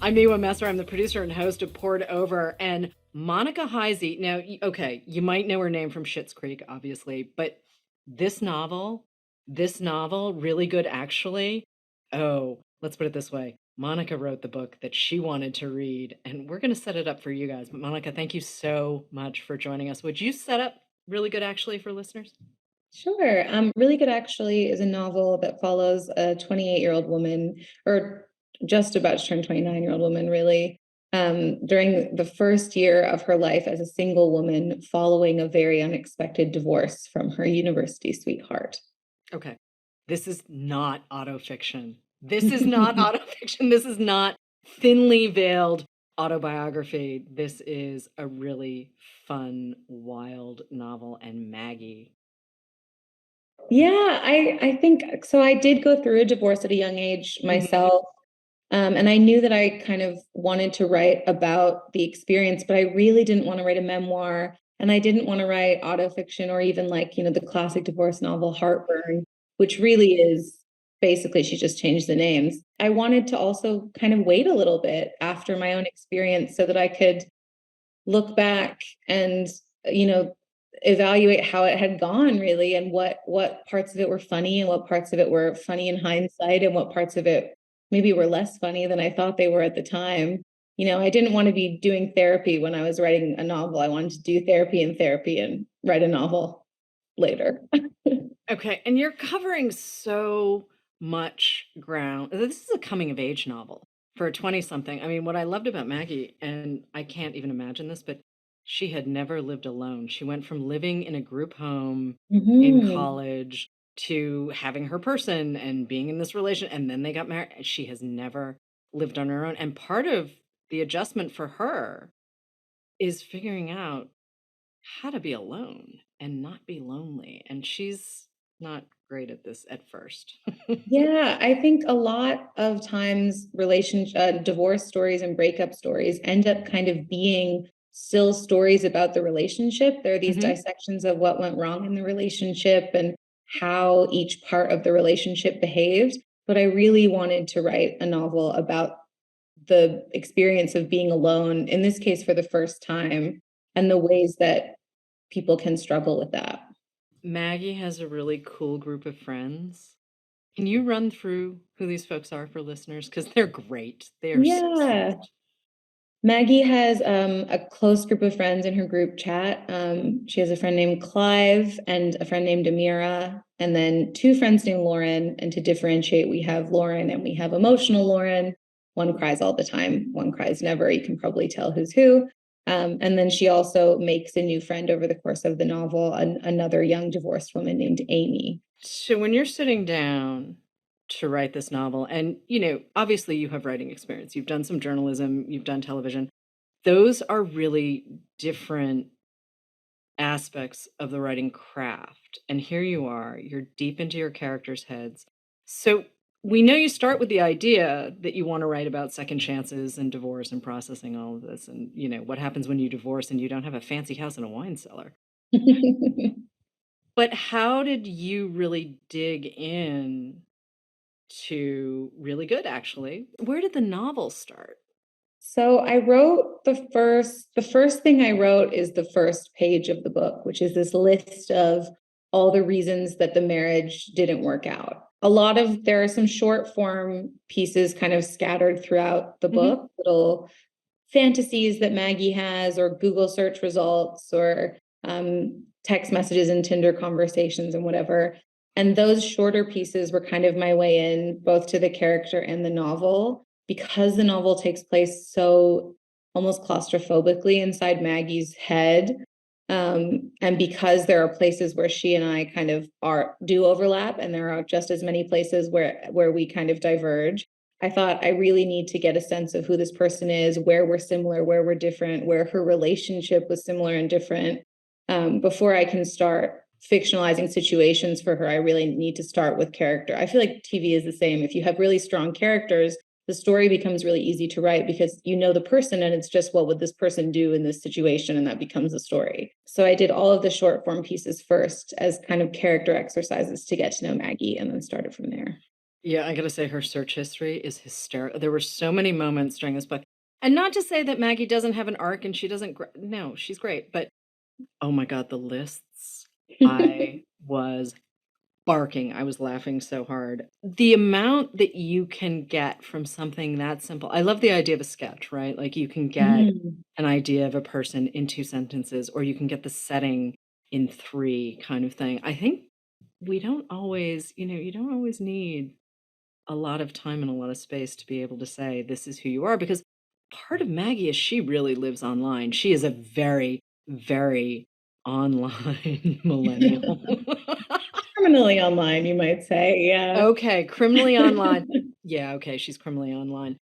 I'm Miwa Messer. I'm the producer and host of Poured Over. And Monica Heisey, now, okay, you might know her name from Schitt's Creek, obviously, but this novel, really good actually. Oh, let's put it this way. Monica wrote the book that she wanted to read, and we're going to set it up for you guys. But Monica, thank you so much for joining us. Would you set up really good actually for listeners? Sure. Really Good Actually is a novel that follows a 28-year-old woman, or just about to turn 29-year-old woman, really, during the first year of her life as a single woman following a very unexpected divorce from her university sweetheart. Okay. This is not autofiction. This is not autofiction. This is not thinly veiled autobiography. This is a really fun, wild novel. And Maggie. Yeah, I think so. I did go through a divorce at a young age Mhm. myself. And I knew that I kind of wanted to write about the experience, but I really didn't want to write a memoir. And I didn't want to write autofiction or even like, the classic divorce novel, Heartburn, which really is basically she just changed the names. I wanted to also kind of wait a little bit after my own experience so that I could look back and, you know, evaluate how it had gone really and what parts of it were funny and what parts of it were funny in hindsight and what parts of it maybe were less funny than I thought they were at the time. I didn't want to be doing therapy when I was writing a novel. I wanted to do therapy and write a novel later. Okay. And you're covering so much ground. This is a coming of age novel for a 20 something. I mean, what I loved about Maggie, and I can't even imagine this, but she had never lived alone. She went from living in a group home in Mhm. college to having her person and being in this relation. And then they got married. She has never lived on her own. And part of the adjustment for her is figuring out how to be alone and not be lonely. And she's not great at this at first. Yeah, I think a lot of times divorce stories and breakup stories end up kind of being still stories about the relationship. There are these Hmm. dissections of what went wrong in the relationship and how each part of the relationship behaved. But I really wanted to write a novel about the experience of being alone, in this case for the first time, and the ways that people can struggle with that. Maggie has a really cool group of friends. Can you run through who these folks are for listeners? Because they're great. They are so Yeah. sweet. Maggie has a close group of friends in her group chat. She has a friend named Clive and a friend named Amira, and then two friends named Lauren. And to differentiate, we have Lauren and we have emotional Lauren. One cries all the time, one cries never. You can probably tell who's who. And then she also makes a new friend over the course of the novel, another young divorced woman named Amy. So when you're sitting down to write this novel, and obviously you have writing experience, you've done some journalism, you've done television, those are really different aspects of the writing craft. And here you are, you're deep into your characters' heads. So we know you start with the idea that you want to write about second chances and divorce and processing all of this and what happens when you divorce and you don't have a fancy house and a wine cellar. But how did you really dig in to really good actually? Where did the novel start? So I wrote the first thing I wrote is the first page of the book, which is this list of all the reasons that the marriage didn't work out. There are some short form pieces kind of scattered throughout the Hmm. book, little fantasies that Maggie has, or Google search results, or text messages and Tinder conversations and whatever. And those shorter pieces were kind of my way in both to the character and the novel, because the novel takes place so almost claustrophobically inside Maggie's head. And because there are places where she and I kind of do overlap, and there are just as many places where we kind of diverge. I thought I really need to get a sense of who this person is, where we're similar, where we're different, where her relationship was similar and different. Before I can start fictionalizing situations for her, I really need to start with character. I feel like TV is the same. If you have really strong characters, the story becomes really easy to write because you know the person and it's just what would this person do in this situation, and that becomes the story. So I did all of the short form pieces first as kind of character exercises to get to know Maggie and then started from there. Yeah, I gotta say her search history is hysterical. There were so many moments during this book, and not to say that Maggie doesn't have an arc and she doesn't no, she's great, but oh my god, the lists. I was barking. I was laughing so hard. The amount that you can get from something that simple. I love the idea of a sketch, right? Like you can get Mhm. an idea of a person in 2 sentences, or you can get the setting in 3 kind of thing. I think we don't always, you don't always need a lot of time and a lot of space to be able to say, "This is who you are," because part of Maggie is she really lives online. She is a very, very online millennial. Criminally online, you might say, yeah. Okay, criminally online. Yeah, okay, she's criminally online.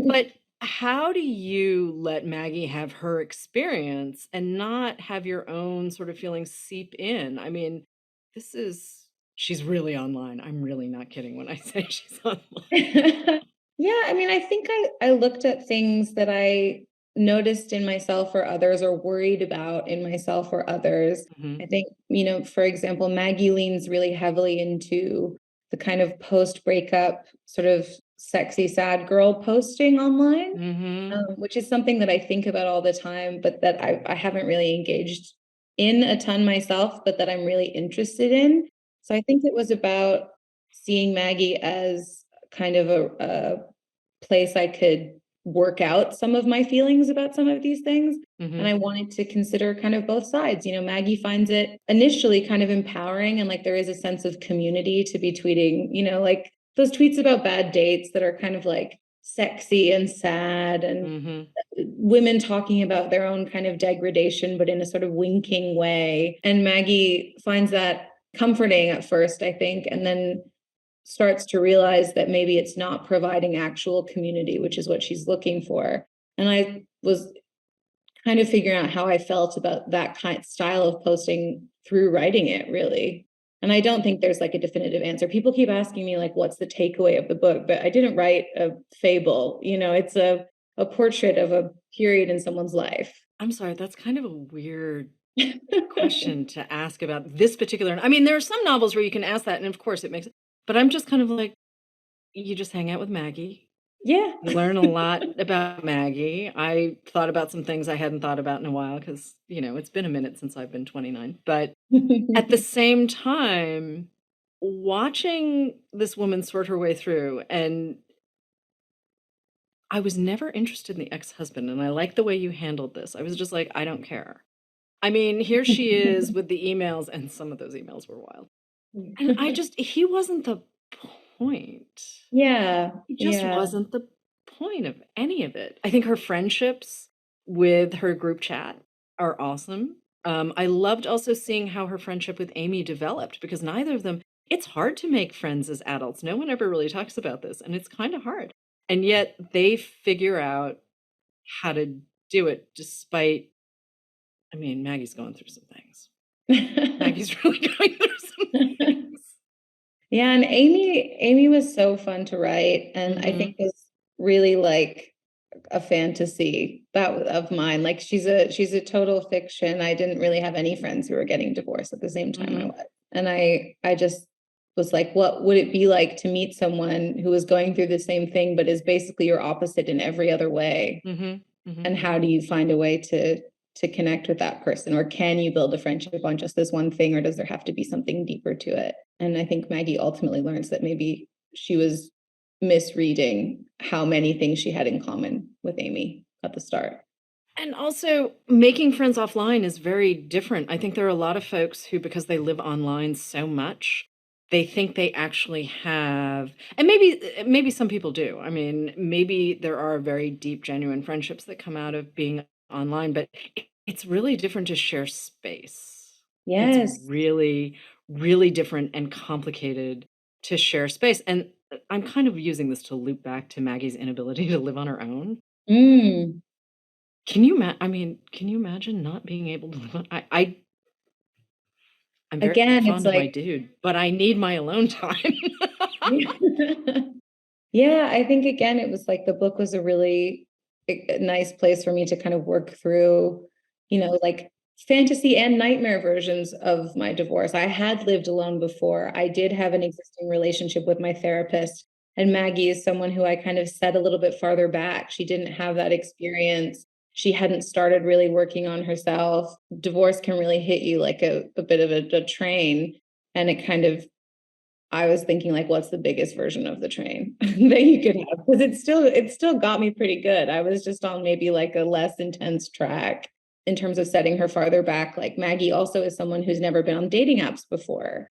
But how do you let Maggie have her experience and not have your own sort of feelings seep in? I mean, this is she's really online. I'm really not kidding when I say she's online. Yeah, I mean, I think I looked at things that I noticed in myself or others or worried about in myself or others. I Mhm. think, for example, Maggie leans really heavily into the kind of post-breakup sort of sexy sad girl posting online, Mhm. which is something that I think about all the time, but that I haven't really engaged in a ton myself, but that I'm really interested in. So I think it was about seeing Maggie as kind of a place I could work out some of my feelings about some of these things. And Mhm. I wanted to consider kind of both sides. Maggie finds it initially kind of empowering and like there is a sense of community to be tweeting, like those tweets about bad dates that are kind of like sexy and sad and Mhm. women talking about their own kind of degradation, but in a sort of winking way. And Maggie finds that comforting at first, I think, and then starts to realize that maybe it's not providing actual community, which is what she's looking for. And I was kind of figuring out how I felt about that kind of style of posting through writing it, really. And I don't think there's like a definitive answer. People keep asking me like, what's the takeaway of the book? But I didn't write a fable. It's a portrait of a period in someone's life. I'm sorry, that's kind of a weird question to ask about this particular I mean, there are some novels where you can ask that, and of course it makes but I'm just kind of like, you just hang out with Maggie. Yeah. You learn a lot about Maggie. I thought about some things I hadn't thought about in a while because, it's been a minute since I've been 29. But at the same time, watching this woman sort her way through, and I was never interested in the ex-husband, and I like the way you handled this. I was just like, I don't care. I mean, here she is with the emails, and some of those emails were wild. And he wasn't the point. Yeah, He just yeah. wasn't the point of any of it. I think her friendships with her group chat are awesome. I loved also seeing how her friendship with Amy developed because neither of them, it's hard to make friends as adults. No one ever really talks about this, and it's kind of hard. And yet they figure out how to do it despite, I mean, Maggie's going through some things. Maggie's really going through some things. Yeah, and Amy was so fun to write, and I think Mhm. was really like a fantasy of mine. Like she's a total fiction. I didn't really have any friends who were getting divorced at the same time I Mhm. was. And I just was like, what would it be like to meet someone who is going through the same thing, but is basically your opposite in every other way? Mhm. Mhm. And how do you find a way to connect with that person, or can you build a friendship on just this one thing, or does there have to be something deeper to it? And I think Maggie ultimately learns that maybe she was misreading how many things she had in common with Amy at the start. And also, making friends offline is very different. I think there are a lot of folks who, because they live online so much, they think they actually have, and maybe some people do. I mean, maybe there are very deep, genuine friendships that come out of being online, but it's really different to share space. It's Yes. really, really different and complicated to share space. And I'm kind of using this to loop back to Maggie's inability to live on her own. Mm. I mean, can you imagine not being able to live on I'm very Again, it's fond of my like dude, but I need my alone time. yeah, I think again, it was like the book was a really nice place for me to kind of work through, like fantasy and nightmare versions of my divorce. I had lived alone before. I did have an existing relationship with my therapist, and Maggie is someone who I kind of set a little bit farther back. She didn't have that experience. She hadn't started really working on herself. Divorce can really hit you like a bit of a train. And it kind of, I was thinking like, what's the biggest version of the train that you could have? Because it still got me pretty good. I was just on maybe like a less intense track in terms of setting her farther back. Like Maggie also is someone who's never been on dating apps before.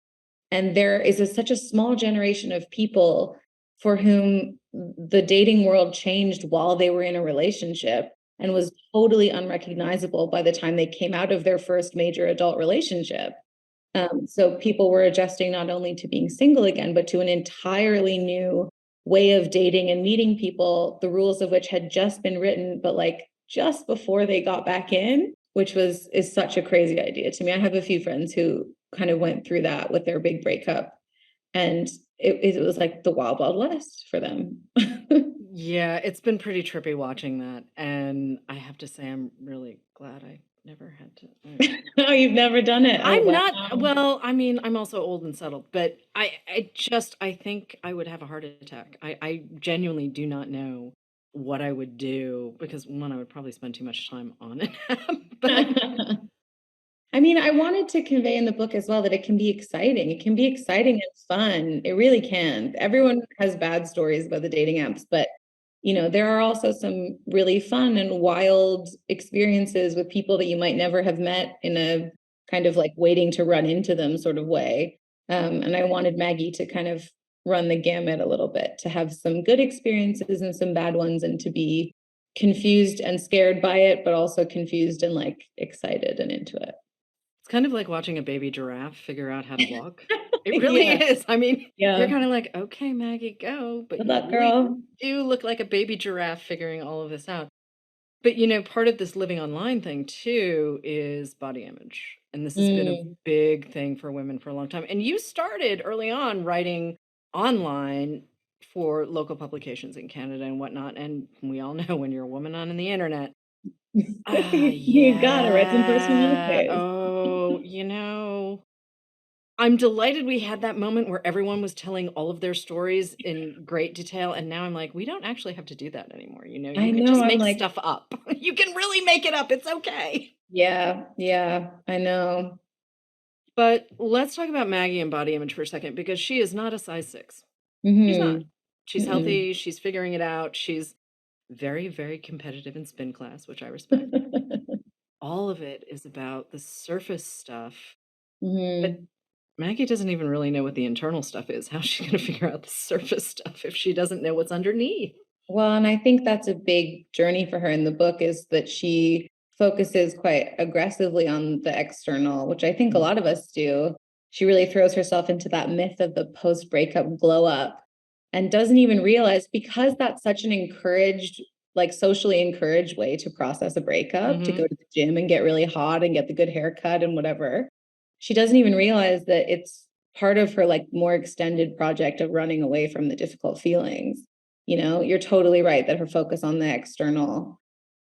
And there is such a small generation of people for whom the dating world changed while they were in a relationship and was totally unrecognizable by the time they came out of their first major adult relationship. So people were adjusting not only to being single again, but to an entirely new way of dating and meeting people, the rules of which had just been written, but like just before they got back in, which is such a crazy idea to me. I have a few friends who kind of went through that with their big breakup, and it was like the wild, wild west for them. Yeah, it's been pretty trippy watching that, and I have to say I'm really glad I never had to. Oh, you've never done it? Oh, I'm wow. not well, I mean, I'm also old and settled, but I think I would have a heart attack. I genuinely do not know what I would do because one, I would probably spend too much time on it. But I mean, I wanted to convey in the book as well that it can be exciting. It can be exciting and fun. It really can. Everyone has bad stories about the dating apps, but there are also some really fun and wild experiences with people that you might never have met in a kind of like waiting to run into them sort of way. And I wanted Maggie to kind of run the gamut a little bit, to have some good experiences and some bad ones, and to be confused and scared by it, but also confused and like excited and into it. it's kind of like watching a baby giraffe figure out how to walk. It really Yeah. is. I mean, you're Yeah. kind of like, okay, Maggie, go. But Good you luck, really girl. do look like a baby giraffe figuring all of this out. But, part of this living online thing too is body image. And this has been a Mm. big thing for women for a long time. And you started early on writing online for local publications in Canada and whatnot. And we all know when you're a woman on the internet, You gotta write some personal yeah. essays. Oh, I'm delighted we had that moment where everyone was telling all of their stories in great detail, and now I'm like, we don't actually have to do that anymore, I you can know. just I'm make like, stuff up. You can really make it up, it's okay. yeah, yeah, I know. But let's talk about Maggie and body image for a second, because she is not a size 6. She's not. Hmm. She's Mm-mm. healthy, she's figuring it out, she's very, very competitive in spin class, which I respect. All of it is about the surface stuff, but Hmm. Maggie doesn't even really know what the internal stuff is. How's she gonna figure out the surface stuff if she doesn't know what's underneath? Well, and I think that's a big journey for her in the book, is that she focuses quite aggressively on the external, which I think a Mm. lot of us do. She really throws herself into that myth of the post-breakup glow up and doesn't even realize, because that's such an encouraged, like socially encouraged way to process a breakup, to go Mhm. to the gym and get really hot and get the good haircut and whatever. She doesn't even realize that it's part of her like more extended project of running away from the difficult feelings. You're totally right that her focus on the external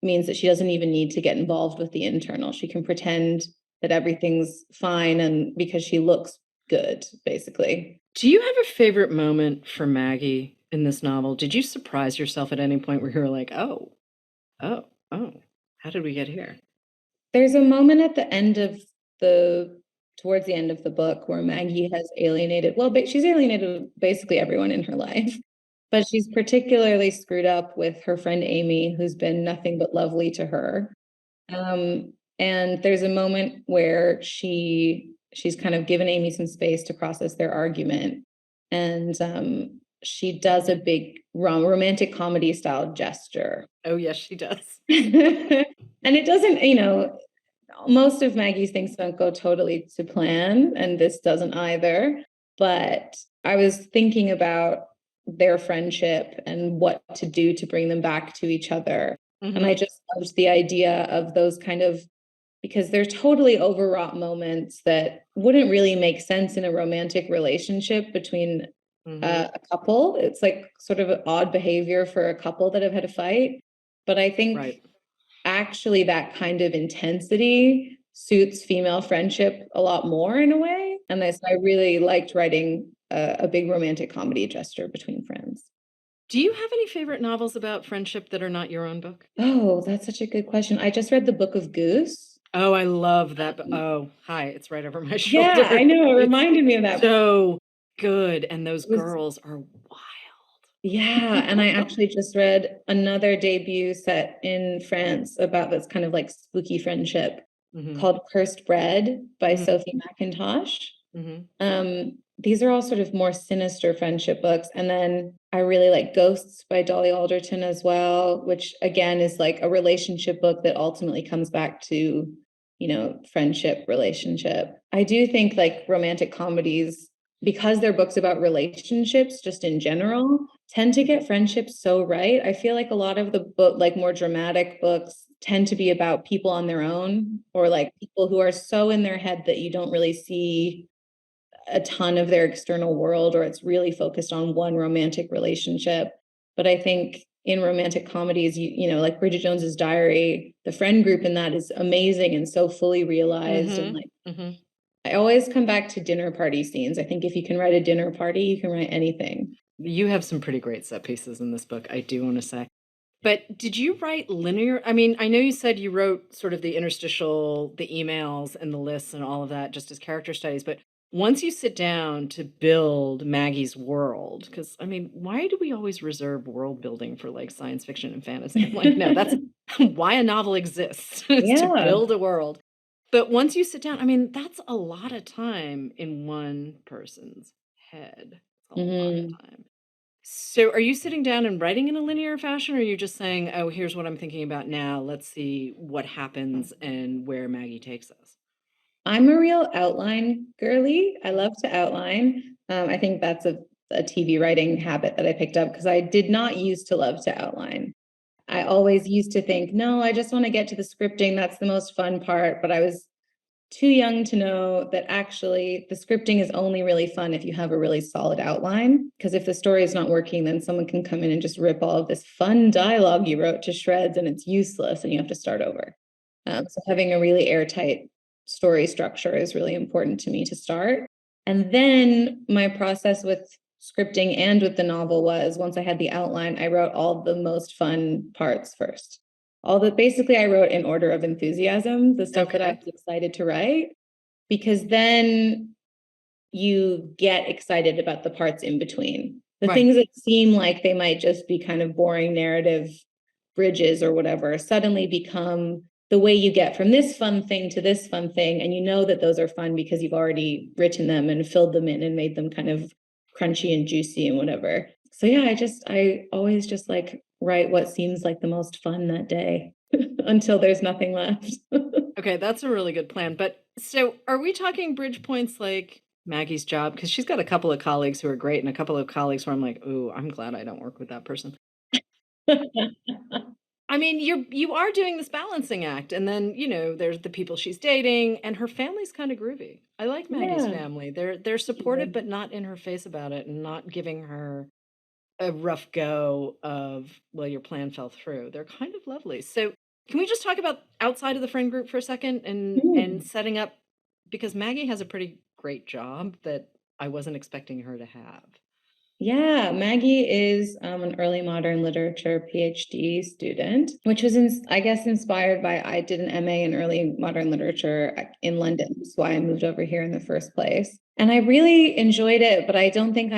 means that she doesn't even need to get involved with the internal. She can pretend that everything's fine, and because she looks good, basically. Do you have a favorite moment for Maggie in this novel? Did you surprise yourself at any point where you were like, "Oh, oh, oh, how did we get here?" There's a moment at the end of the towards the end of the book where Maggie has alienated, well, she's alienated basically everyone in her life, but she's particularly screwed up with her friend Amy, who's been nothing but lovely to her. And there's a moment where she's kind of given Amy some space to process their argument, and she does a big romantic comedy style gesture. Oh, yes, she does. And it doesn't, most of Maggie's things don't go totally to plan, and this doesn't either. But I was thinking about their friendship and what to do to bring them back to each other. And I Mhm. just loved the idea of those kind of, because they're totally overwrought moments that wouldn't really make sense in a romantic relationship between Mhm. a couple. It's like sort of odd behavior for a couple that have had a fight. But I think Right. actually that kind of intensity suits female friendship a lot more in a way. And so I really liked writing a big romantic comedy gesture between friends. Do you have any favorite novels about friendship that are not your own book? Oh, that's such a good question. I just read The Book of Goose. Oh, I love that. Oh, hi, it's right over my Yeah, shoulder. I know. It It's reminded me of that. so good. And those It was, girls are yeah. And I wild. actually just read another debut set in France about this kind of like spooky friendship Hmm. called Cursed Bread by Hmm. Sophie McIntosh. Hmm. These are all sort of more sinister friendship books. And then I really like Ghosts by Dolly Alderton as well, which again is like a relationship book that ultimately comes back to, friendship, relationship. I do think like romantic comedies, because they're books about relationships just in general, tend to get friendships so right. I feel like a lot of the book, like more dramatic books, tend to be about people on their own, or like people who are so in their head that you don't really see a ton of their external world, or it's really focused on one romantic relationship. But I think in romantic comedies, like Bridget Jones's Diary, the friend group in that is amazing and so fully realized. And Hmm. like, Hmm. I always come back to dinner party scenes. I think if you can write a dinner party, you can write anything. You have some pretty great set pieces in this book, I do want to say. But did you write linear? I mean, I know you said you wrote sort of the interstitial, the emails and the lists and all of that just as character studies, but once you sit down to build Maggie's world, because I mean, why do we always reserve world building for like science fiction and fantasy? I'm like, no, that's why a novel exists, is to Yeah. build a world. But once you sit down, I mean, that's a lot of time in one person's head. It's a lot of Mhm. time. So are you sitting down and writing in a linear fashion, or are you just saying, "Oh, here's what I'm thinking about now. Let's see what happens and where Maggie takes us." I'm a real outline girly. I Mhm. love to outline. I think that's a TV writing habit that I picked up because I did not used to love to outline. I always used to think, no, I just want to get to the scripting. That's the most fun part. But I was too young to know that actually the scripting is only really fun if you have a really solid outline. Because if the story is not working, then someone can come in and just rip all of this fun dialogue you wrote to shreds and it's useless and you have to start over. So having a really airtight story structure is really important to me to start. And then my process with scripting and with the novel was, once I had the outline, I wrote all the most fun parts first. All that basically I wrote in order of enthusiasm, the stuff that I Okay. was excited to write, because then you get excited about the parts in between. The Right. things that seem like they might just be kind of boring narrative bridges or whatever suddenly become the way you get from this fun thing to this fun thing. And you know that those are fun because you've already written them and filled them in and made them kind of crunchy and juicy and whatever. So yeah, I always just like write what seems like the most fun that day until there's nothing left. Okay, that's a really good plan. But so are we talking bridge points like Maggie's job? Because she's got a couple of colleagues who are great and a couple of colleagues where I'm like, "Ooh, I'm glad I don't work with that person." I mean, you are doing this balancing act, and then, there's the people she's dating, and her family's kind of groovy. I like Maggie's Yeah. family. They're supportive, but not in her face about it, and not giving her a rough go of, well, your plan fell through. They're kind of lovely. So can we just talk about outside of the friend group for a second and Mm. setting up, because Maggie has a pretty great job that I wasn't expecting her to have. Yeah, Maggie is an early modern literature PhD student, which was, I guess, inspired by I did an MA in early modern literature in London. That's why I moved over here in the first place. And I really enjoyed it, but I don't think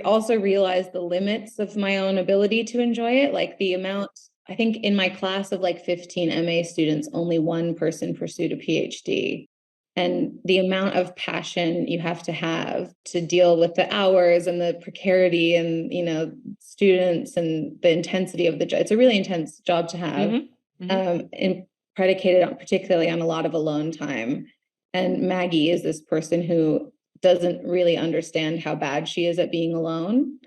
also realized the limits of my own ability to enjoy it. Like the amount, I think in my class of like 15 MA students, only one person pursued a PhD, and the amount of passion you have to deal with the hours and the precarity and students and the intensity of the job. It's a really intense job to have, Hmm. Hmm. and predicated on particularly on a lot of alone time. And Maggie is this person who doesn't really understand how bad she is at being alone.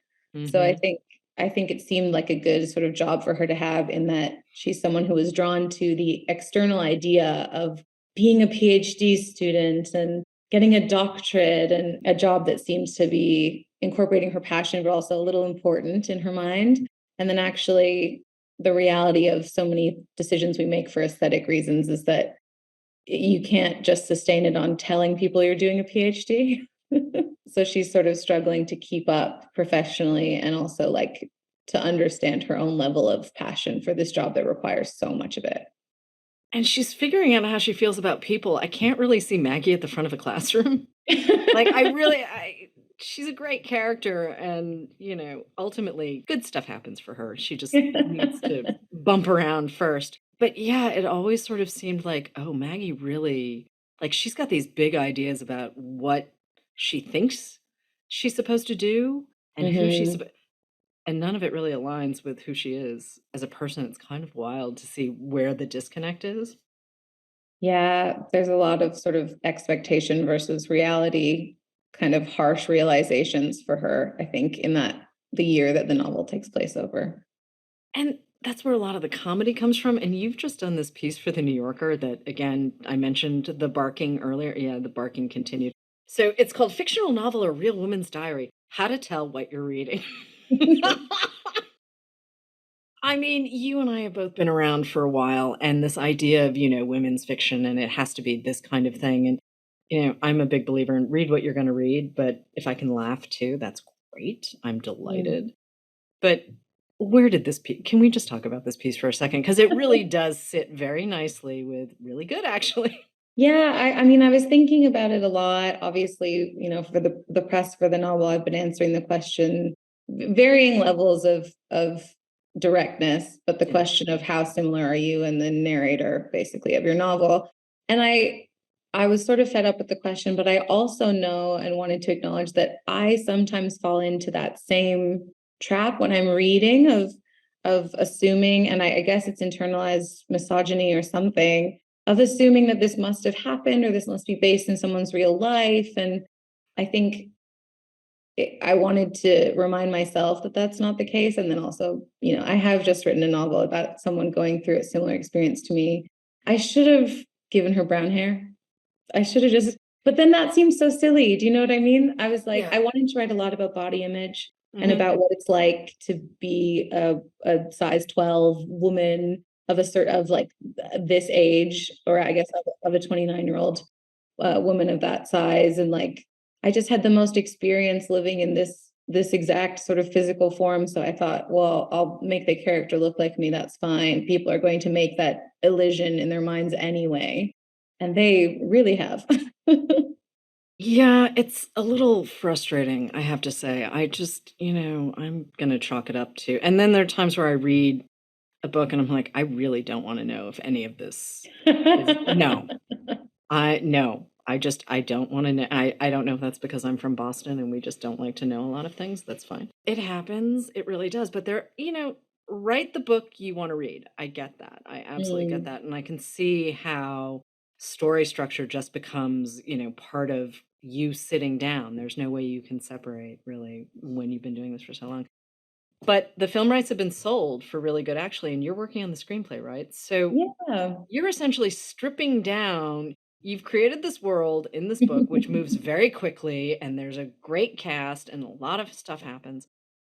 So I Hmm. think I think it seemed like a good sort of job for her to have, in that she's someone who was drawn to the external idea of being a PhD student and getting a doctorate, and a job that seems to be incorporating her passion, but also a little important in her mind. And then actually, the reality of so many decisions we make for aesthetic reasons is that you can't just sustain it on telling people you're doing a PhD. So she's sort of struggling to keep up professionally and also like to understand her own level of passion for this job that requires so much of it. And she's figuring out how she feels about people. I can't really see Maggie at the front of a classroom. Like, she's a great character, and, ultimately, good stuff happens for her. She just needs to bump around first. But yeah, it always sort of seemed like, oh, Maggie really, like, she's got these big ideas about what she thinks she's supposed to do and who she's, Mhm. and none of it really aligns with who she is as a person. It's kind of wild to see where the disconnect is. Yeah, there's a lot of sort of expectation versus reality, kind of harsh realizations for her, I think, in that the year that the novel takes place over. And that's where a lot of the comedy comes from, and you've just done this piece for The New Yorker that, again, I mentioned the barking earlier. Yeah, the barking continued. So it's called Fictional Novel or Real Woman's Diary: How to Tell What You're Reading. I mean, you and I have both been around for a while, and this idea of, women's fiction, and it has to be this kind of thing. And, I'm a big believer in read what you're going to read, but if I can laugh too, that's great. I'm Mm. delighted. But where did this piece, can we just talk about this piece for a second? Because it really does sit very nicely with really good, actually. Yeah, I mean, I was thinking about it a lot. Obviously, for the press for the novel, I've been answering the question, varying levels of directness, but the Yeah. question of how similar are you and the narrator, basically, of your novel. And I was sort of fed up with the question, but I also know and wanted to acknowledge that I sometimes fall into that same trap when I'm reading of assuming, and I guess it's internalized misogyny or something, of assuming that this must have happened or this must be based in someone's real life. And I think I wanted to remind myself that that's not the case. And then also, I have just written a novel about someone going through a similar experience to me. I should have given her brown hair. I should have just, but then that seems so silly. Do you know what I mean? I was like, Yeah. I wanted to write a lot about body image and Hmm. about what it's like to be a size 12 woman of a of like this age, or I guess of a 29-year-old woman of that size. And like, I just had the most experience living in this exact sort of physical form. So I thought, well, I'll make the character look like me. That's fine. People are going to make that illusion in their minds anyway. And they really have. Yeah, it's a little frustrating, I have to say. I just, I'm going to chalk it up to. And then there are times where I read a book and I'm like, I really don't want to know if any of this is, no, no. I don't want to know. I don't know if that's because I'm from Boston and we just don't like to know a lot of things. That's fine. It happens. It really does. But write the book you want to read. I get that. I absolutely get Mm. that. And I can see how story structure just becomes, part of you sitting down. There's no way you can separate really when you've been doing this for so long. But the film rights have been sold for really good, actually, and you're working on the screenplay, right? So Yeah. you're essentially stripping down. You've created this world in this book, which moves very quickly, and there's a great cast, and a lot of stuff happens.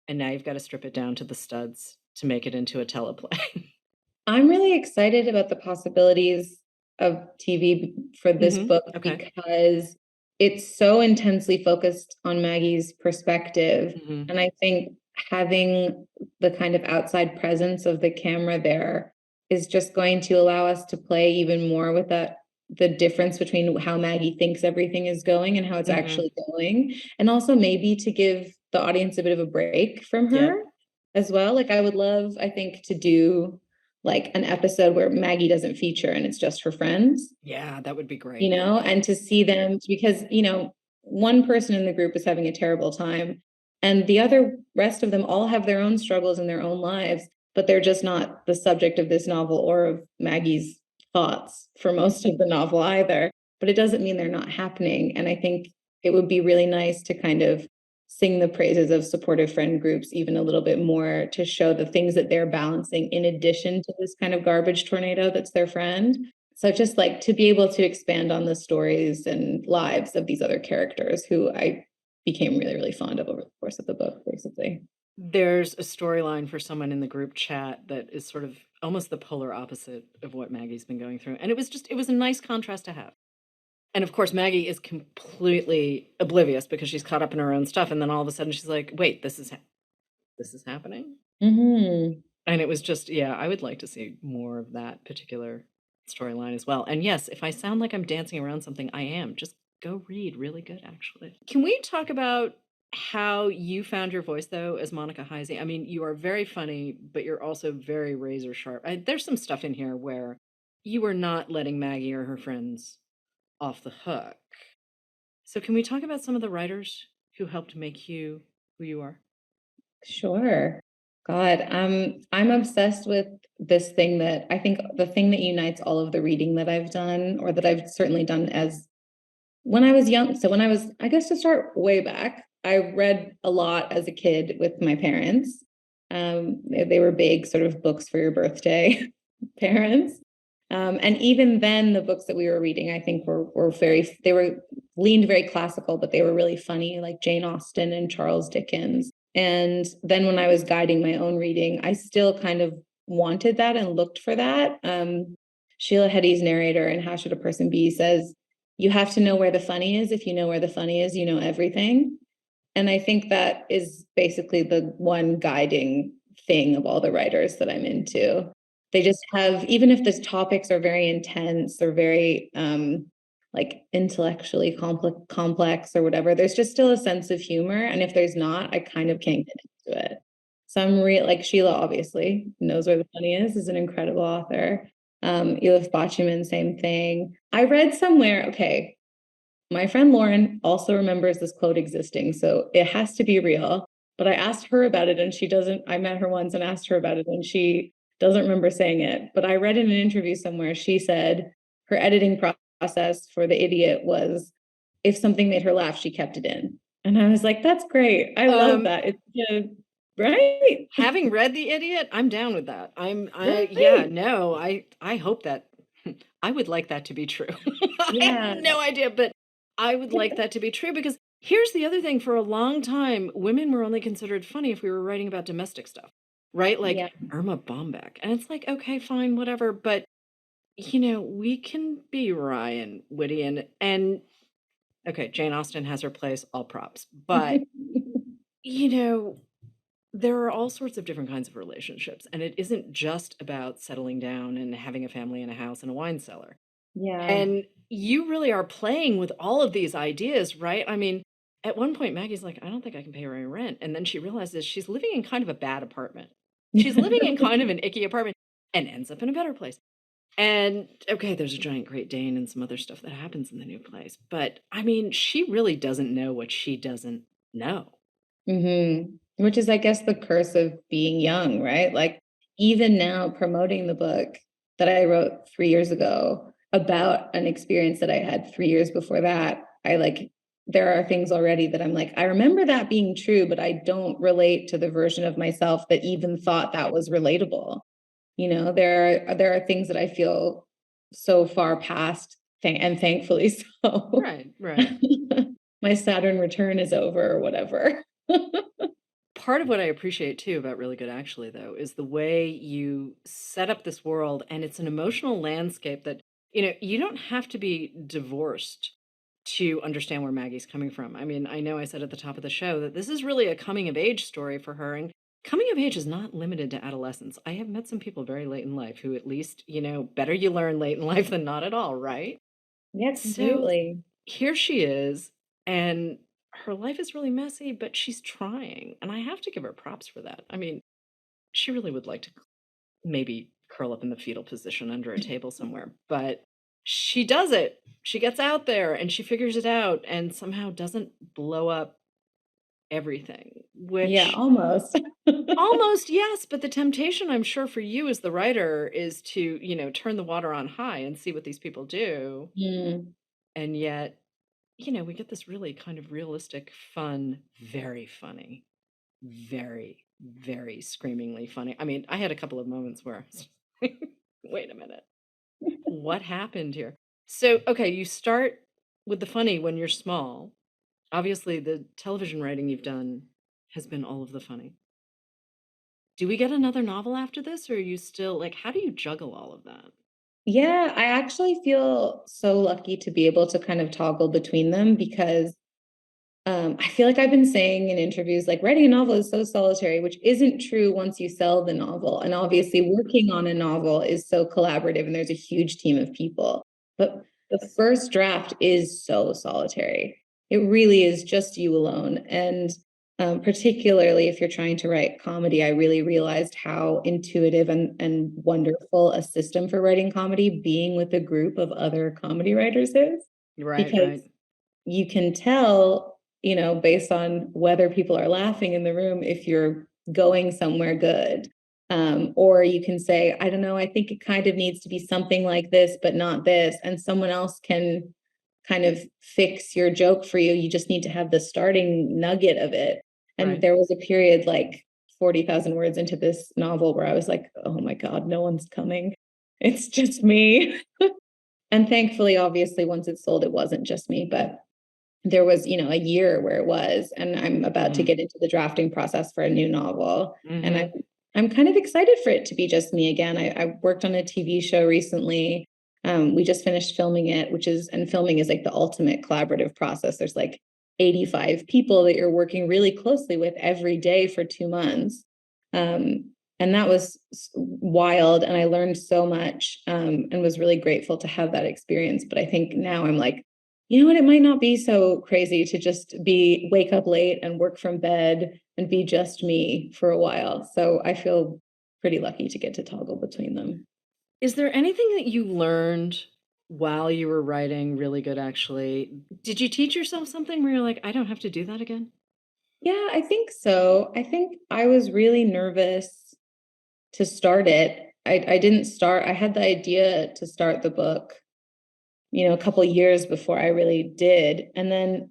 And now you've got to strip it down to the studs to make it into a teleplay. I'm really excited about the possibilities of TV for this book Okay. because it's so intensely focused on Maggie's perspective. Hmm. And I think having the kind of outside presence of the camera there is just going to allow us to play even more with the difference between how Maggie thinks everything is going and how it's Hmm. actually going. And also maybe to give the audience a bit of a break from her Yep. as well. Like I would love, I think, to do like an episode where Maggie doesn't feature and it's just her friends, Yeah, that would be great. and to see them because, one person in the group is having a terrible time and the other rest of them all have their own struggles in their own lives, but they're just not the subject of this novel or of Maggie's thoughts for most of the novel either. But it doesn't mean they're not happening. And I think it would be really nice to kind of sing the praises of supportive friend groups even a little bit more to show the things that they're balancing in addition to this kind of garbage tornado that's their friend. So just like to be able to expand on the stories and lives of these other characters who I became really, really fond of over the course of the book, basically. There's a storyline for someone in the group chat that is sort of almost the polar opposite of what Maggie's been going through. And it was a nice contrast to have. And of course, Maggie is completely oblivious because she's caught up in her own stuff. And then all of a sudden she's like, wait, this is happening. Hmm. And it was just, yeah, I would like to see more of that particular storyline as well. And yes, if I sound like I'm dancing around something, I am. Just go read. Really good, actually. Can we talk about how you found your voice, though, as Monica Heisey? I mean, you are very funny, but you're also very razor sharp. There's some stuff in here where you are not letting Maggie or her friends off the hook. So, can we talk about some of the writers who helped make you who you are? Sure. God, I'm obsessed with this thing that I think the thing that unites all of the reading that I've done, or that I've certainly done as when I was young. So when I was, I guess to start way back, I read a lot as a kid with my parents. They were big sort of books for your birthday parents. And even then, the books that we were reading, I think were very, they were leaned very classical, but they were really funny, like Jane Austen and Charles Dickens. And then when I was guiding my own reading, I still kind of wanted that and looked for that. Sheila Heti's narrator in How Should a Person Be says, you have to know where the funny is. If you know where the funny is, you know everything. And I think that is basically the one guiding thing of all the writers that I'm into. They just have, even if the topics are very intense or very like intellectually complex or whatever, there's just still a sense of humor. And if there's not, I kind of can't get into it. So I'm real, like Sheila obviously knows where the funny is an incredible author. Elif Bachman, same thing. I read somewhere, okay, my friend Lauren also remembers this quote existing, so it has to be real. But I asked her about it and she doesn't. I met her once and asked her about it and she doesn't remember saying it. But I read in an interview somewhere, she said her editing process for The Idiot was if something made her laugh, she kept it in. And I was like, that's great. I love that. It's right. Having read The Idiot, I'm down with that. Yeah, Right. no, I hope that I would like that to be true. I Yeah. have no idea, but I would like that to be true because here's the other thing, for a long time, women were only considered funny if we were writing about domestic stuff, right? Yeah. Like Irma Bombeck. And it's like, okay, fine, whatever, but we can be wry and witty and okay, Jane Austen has her place, all props. But you know, there are all sorts of different kinds of relationships, and it isn't just about settling down and having a family and a house and a wine cellar. Yeah. And you really are playing with all of these ideas, right? I mean, at one point, Maggie's like, I don't think I can pay my rent. And then she realizes she's living in kind of a bad apartment. She's living in kind of an icky apartment and ends up in a better place. And okay, there's a giant Great Dane and some other stuff that happens in the new place. But I mean, she really doesn't know what she doesn't know. Which is, I guess, the curse of being young, right? Like, even now, promoting the book that I wrote 3 years ago about an experience that I had 3 years before that, there are things already that I'm like, I remember that being true, but I don't relate to the version of myself that even thought that was relatable. There are things that I feel so far past, and thankfully so. Right, right. My Saturn return is over or whatever. Part of what I appreciate too about Really Good Actually, though, is the way you set up this world, and it's an emotional landscape that, you don't have to be divorced to understand where Maggie's coming from. I mean, I know I said at the top of the show that this is really a coming of age story for her, and coming of age is not limited to adolescence. I have met some people very late in life who, at least, better you learn late in life than not at all, right? Yeah, So completely. here she is, and her life is really messy, but she's trying, and I have to give her props for that. I mean, she really would like to maybe curl up in the fetal position under a table somewhere, but she does it. She gets out there and she figures it out and somehow doesn't blow up everything, Yeah, which almost. almost yes, but the temptation, I'm sure, for you as the writer is to, turn the water on high and see what these people do. Mm. And yet, we get this really kind of realistic, fun, very funny, very, very screamingly funny. I mean, I had a couple of moments where I was like, wait a minute, what happened here? So, okay, you start with the funny when you're small. Obviously, the television writing you've done has been all of the funny. Do we get another novel after this, or are you still like, how do you juggle all of that? Yeah, I actually feel so lucky to be able to kind of toggle between them because I feel like I've been saying in interviews, like writing a novel is so solitary, which isn't true once you sell the novel. And obviously, working on a novel is so collaborative and there's a huge team of people. But the first draft is so solitary. It really is just you alone. And particularly if you're trying to write comedy, I really realized how intuitive and wonderful a system for writing comedy being with a group of other comedy writers is. Right, Because right. you can tell, based on whether people are laughing in the room, if you're going somewhere good. Or you can say, I don't know, I think it kind of needs to be something like this, but not this. And someone else can kind of fix your joke for you. You just need to have the starting nugget of it. And Right. there was a period like 40,000 words into this novel where I was like, oh my God, no one's coming. It's just me. And thankfully, obviously, once it's sold, it wasn't just me, but there was, a year where it was, and I'm about to Mm. get into the drafting process for a new novel. And Hmm. I'm kind of excited for it to be just me again. I worked on a TV show recently. We just finished filming it, and filming is like the ultimate collaborative process. There's like 85 people that you're working really closely with every day for 2 months. And that was wild. And I learned so much, and was really grateful to have that experience. But I think now I'm like, you know what, it might not be so crazy to just wake up late and work from bed and be just me for a while. So I feel pretty lucky to get to toggle between them. Is there anything that you learned while you were writing Really Good Actually? Did you teach yourself something where you're like, I don't have to do that again? Yeah, I think so. I think I was really nervous to start it. I didn't start, I had the idea to start the book, a couple years before I really did. And then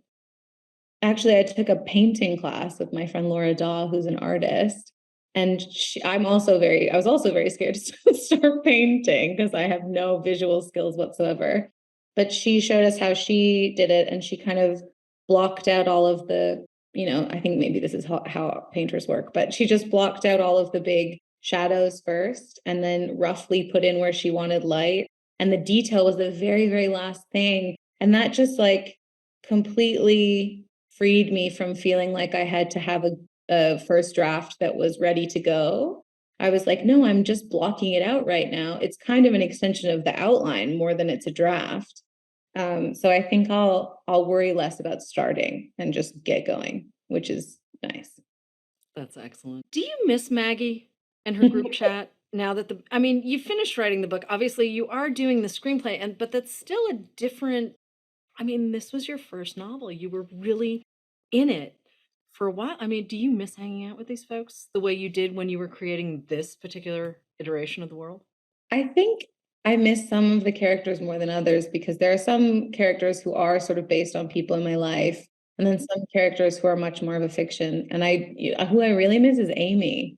actually, I took a painting class with my friend Laura Daw, who's an artist. And I was also very scared to start painting because I have no visual skills whatsoever. But she showed us how she did it, and she kind of blocked out all of the, I think maybe this is how painters work, but she just blocked out all of the big shadows first and then roughly put in where she wanted light. And the detail was the very, very last thing. And that just like completely freed me from feeling like I had to have a first draft that was ready to go. I was like, no, I'm just blocking it out right now. It's kind of an extension of the outline more than it's a draft. So I think I'll worry less about starting and just get going, which is nice. That's excellent. Do you miss Maggie and her group chat now that I mean, you finished writing the book. Obviously, you are doing the screenplay, but that's still a different, I mean, this was your first novel. You were really in it for a while. I mean, do you miss hanging out with these folks the way you did when you were creating this particular iteration of the world? I think I miss some of the characters more than others because there are some characters who are sort of based on people in my life, and then some characters who are much more of a fiction. And who I really miss is Amy.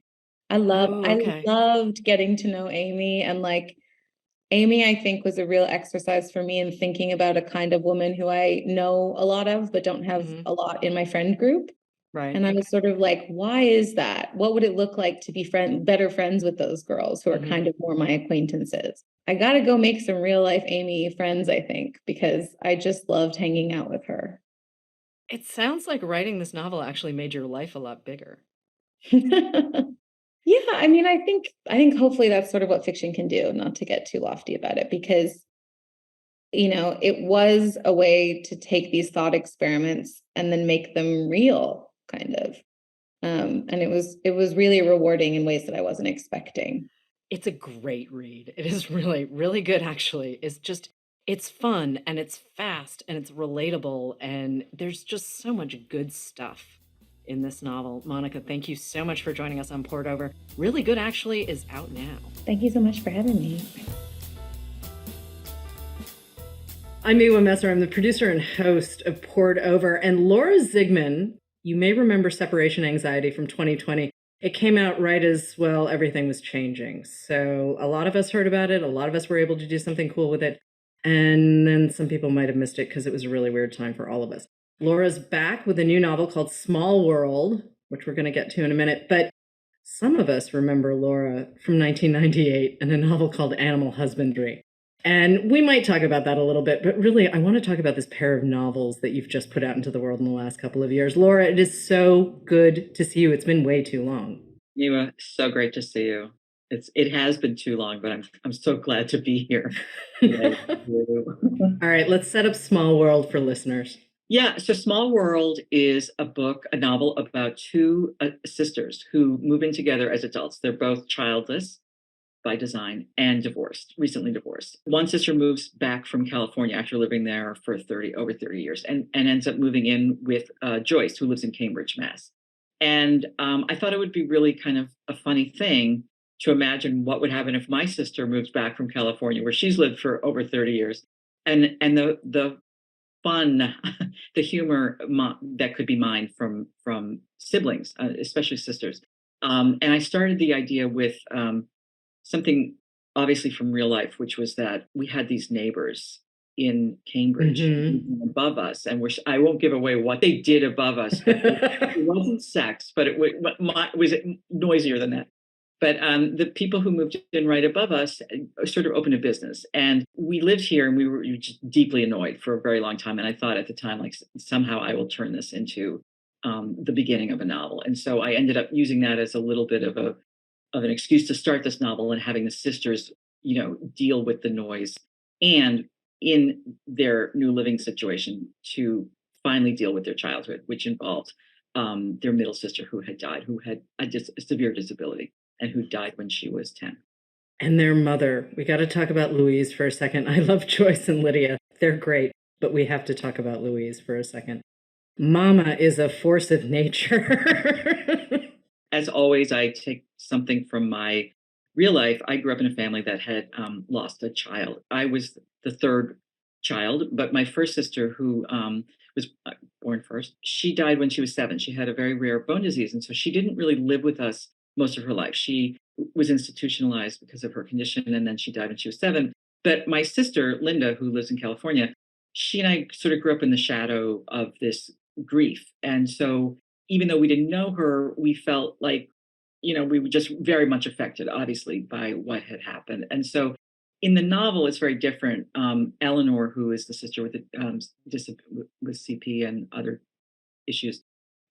Oh, I okay. loved getting to know Amy, and like Amy, I think was a real exercise for me in thinking about a kind of woman who I know a lot of, but don't have Hmm. a lot in my friend group. Right. And I was sort of like, why is that? What would it look like to be better friends with those girls who are Hmm. kind of more my acquaintances? I got to go make some real life Amy friends, I think, because I just loved hanging out with her. It sounds like writing this novel actually made your life a lot bigger. Yeah, I mean, I think hopefully that's sort of what fiction can do, not to get too lofty about it, because it was a way to take these thought experiments and then make them real, kind of. And it was really rewarding in ways that I wasn't expecting. It's a great read. It is really, really good, actually. It's fun and it's fast and it's relatable. And there's just so much good stuff in this novel. Monica, thank you so much for joining us on Poured Over. Really Good, actually, is out now. Thank you so much for having me. I'm Miwa Messer. I'm the producer and host of Poured Over. And Laura Zigman, you may remember Separation Anxiety from 2020. It came out right as, well, everything was changing. So a lot of us heard about it. A lot of us were able to do something cool with it. And then some people might have missed it because it was a really weird time for all of us. Laura's back with a new novel called Small World, which we're going to get to in a minute. But Some of us remember Laura from 1998 in a novel called Animal Husbandry. And we might talk about that a little bit, but really, I want to talk about this pair of novels that you've just put out into the world in the last couple of years. Laura, it is so good to see you. It's been way too long. Miwa, so great to see you. It has been too long, but I'm so glad to be here. All right, let's set up Small World for listeners. Yeah, so Small World is a novel about two sisters who move in together as adults. They're both childless by design and recently divorced. One sister moves back from California after living there for over 30 years and ends up moving in with Joyce, who lives in Cambridge, Mass. And I thought it would be really kind of a funny thing to imagine what would happen if my sister moves back from California, where she's lived for over 30 years. And the fun, the humor that could be mined from siblings, especially sisters. And I started the idea with something obviously from real life, which was that we had these neighbors in Cambridge above us, and I won't give away what they did above us. It wasn't sex, but it was noisier than that. But the people who moved in right above us sort of opened a business, and we lived here, and we were just deeply annoyed for a very long time. And I thought at the time, like, somehow I will turn this into the beginning of a novel. And so I ended up using that as a little bit of an excuse to start this novel, and having the sisters, deal with the noise, and in their new living situation to finally deal with their childhood, which involved their middle sister who had died, who had a severe disability, and who died when she was 10. And their mother. We got to talk about Louise for a second. I love Joyce and Lydia. They're great, but we have to talk about Louise for a second. Mama is a force of nature. As always, I take something from my real life. I grew up in a family that had lost a child. I was the third child, but my first sister, who was born first, she died when she was 7. She had a very rare bone disease, and so she didn't really live with us most of her life. She was institutionalized because of her condition, and then she died when she was 7. But my sister, Linda, who lives in California, she and I sort of grew up in the shadow of this grief. And so even though we didn't know her, we felt like, we were just very much affected, obviously, by what had happened. And so in the novel, it's very different. Eleanor, who is the sister with with CP and other issues,